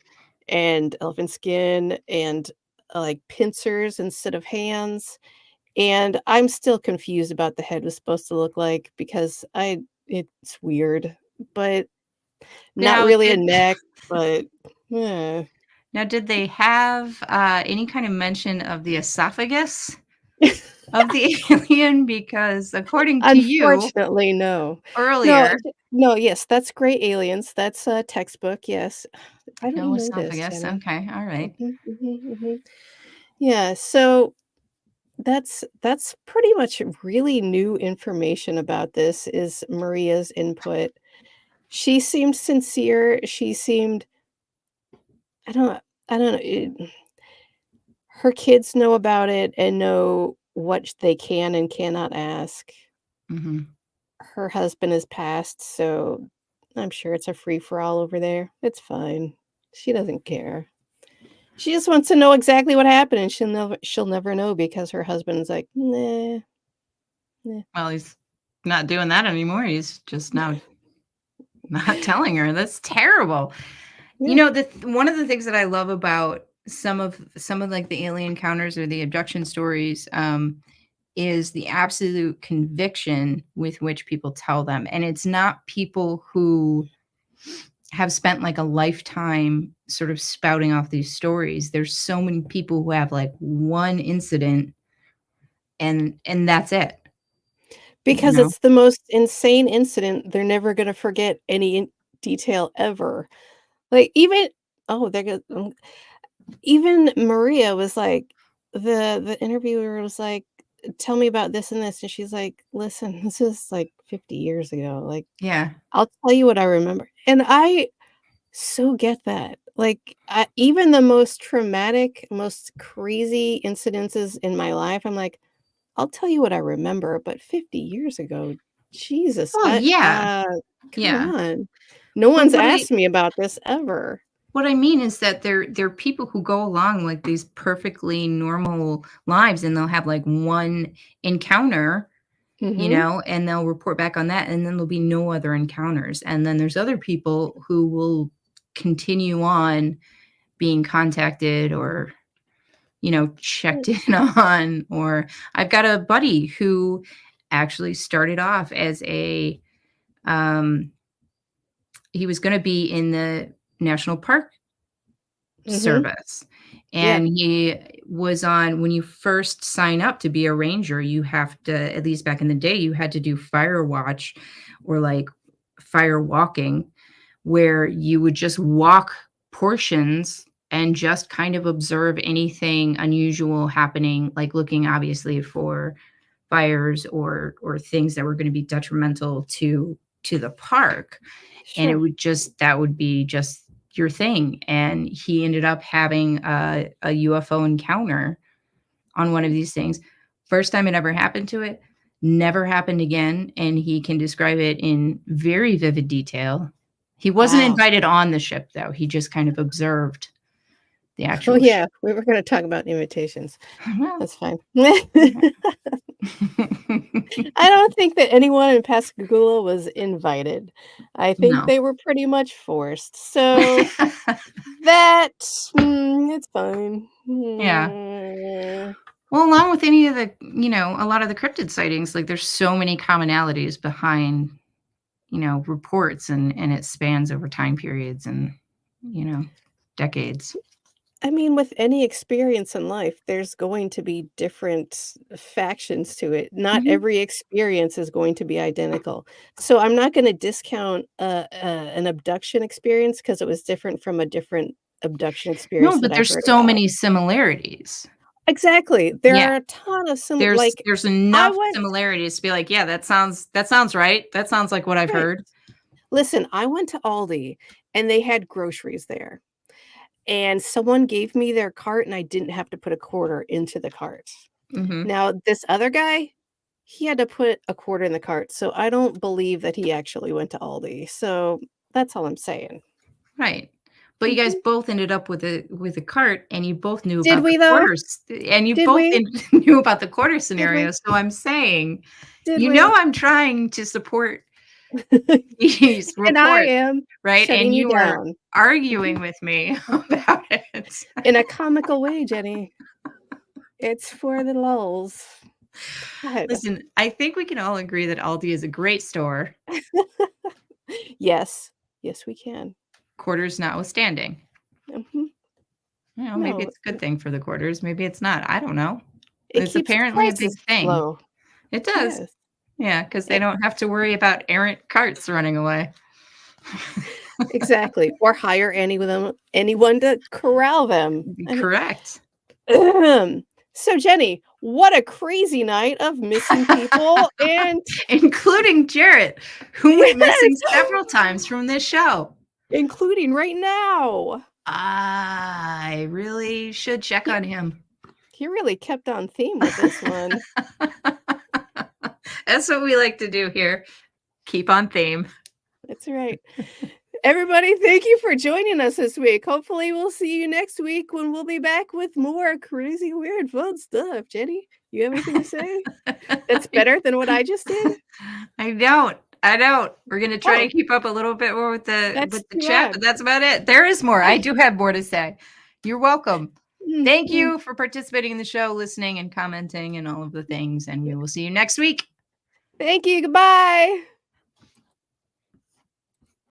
and elephant skin and, like, pincers instead of hands, and I'm still confused about the head was supposed to look like because I it's weird, but not Now really a did neck, but eh. Now did they have, any kind of mention of the esophagus of the alien? Because according to you Unfortunately, no. No, earlier no, yes, that's Gray Aliens, that's a textbook, yes. Why don't no you know this, esophagus, Jenna? okay, alright. Mhm, mhm, mhm. Yeah, so that's pretty much really new information about this is Maria's input. She seemed sincere. She seemed I don't I don't know. Her kids know about it and know what they can and cannot ask. Mhm. Her husband has passed, so I'm sure it's a free for all over there. It's fine. She doesn't care. She just wants to know exactly what happened, and she'll never know because her husband's like, "Nah, nah." Well, he's not doing that anymore. He's just now not telling her. That's terrible. You Yeah. know, one of the things that I love about some of like the alien encounters or the abduction stories, is the absolute conviction with which people tell them. And it's not people who have spent like a lifetime sort of spouting off these stories. There's so many people who have like one incident and that's it, you Because know? it's the most insane incident, they're never gonna forget any detail ever. Like, even oh, there goes even Maria was like the interviewer was like, "Tell me about this and this," and she's like, "Listen, this is, like, 50 years ago, like, Yeah. I'll tell you what I remember," and I so get that. Like, even the most traumatic, most crazy incidences in my life, I'm like, "I'll tell you what I remember," but 50 years ago, Jesus, Oh, yeah. come Yeah. on. No But one's asked me about this ever. what I mean is that they're people who go along like these perfectly normal lives, and they'll have like one encounter, Mhm. and they'll report back on that, and then there'll be no other encounters. And then there's other people who will continue on being contacted or, checked in on. Or I've got a buddy who actually started off as um, he was going to be in the national park Mhm. service. Yeah. And he was on when you first sign up to be a ranger, you have to, at least back in the day, you had to do fire watch or like fire walking, where you would just walk portions and just kind of observe anything unusual happening, like looking obviously for fires or things that were going to be detrimental to the park. And it Sure. would just that would be just your thing. And he ended up having a UFO encounter on one of these things. First time it ever happened to it, never happened again. And he can describe it in very vivid detail. He wasn't Wow. invited on the ship, though. He just kind of observed the Oh, actual yeah, ship. we were gonna talk about invitations. Well, That's fine. yeah. I don't think that anyone in Pascagoula was invited. I think No. they were pretty much forced. So that it's fine. Yeah. Mm. Well, along with any of the, a lot of the cryptid sightings, like there's so many commonalities behind, reports and it spans over time periods and, you know, decades. I mean, with any experience in life, there's going to be different factions to it. Not Mhm. every experience is going to be identical. So I'm not going to discount an abduction experience because it was different from a different abduction experience No, that but I there's heard so about. many similarities. Exactly. There Yeah. are a ton of There's like there's I enough went similarities to be like, "Yeah, that sounds right. That sounds like what I've right. heard." Listen, I went to Aldi and they had groceries there. And someone gave me their cart and I didn't have to put a quarter into the cart. Mhm. Now, this other guy, he had to put a quarter in the cart, so I don't believe that he actually went to Aldi, so that's all I'm saying. Right. But you guys Mhm. both ended up with a cart, and you both knew Did about the we though? quarters, and you Did both we? knew about the quarter Did scenario, we? so I'm saying, Did we? I'm trying to support these And I reports, am right? And shutting you you were down. arguing Mhm. with me about it. In a comical way, Jenny. It's for the lulz. God. Listen, I think we can all agree that Aldi is a great store, Yes. Yes, we can. quarters notwithstanding. Mhm. Maybe No, it's a good thing for the quarters, maybe it's not, I don't know. it It's keeps apparently a big prices thing. low. It does. Yes. Yeah, because they Eh, don't have to worry about errant carts running away. exactly, or hire anyone to corral them. I mean, Correct. So Jenny, what a crazy night of missing people and including Jarrett, who went missing Yes! several times from this show. including right now. I really should check on him. He really kept on theme with this one. That's what we like to do here. Keep on theme. That's right. Everybody, thank you for joining us this week. Hopefully, we'll see you next week when we'll be back with more crazy, weird, fun stuff. Jenny, you have anything to say? That's better than what I just did? I don't. We're gonna try Oh. to keep up a little bit more with the That's too chat, bad. but that's about it. There is more. I do have more to say. You're welcome. Thank you for participating in the show, listening and commenting and all of the things. And we will see you next week. Thank you. Goodbye.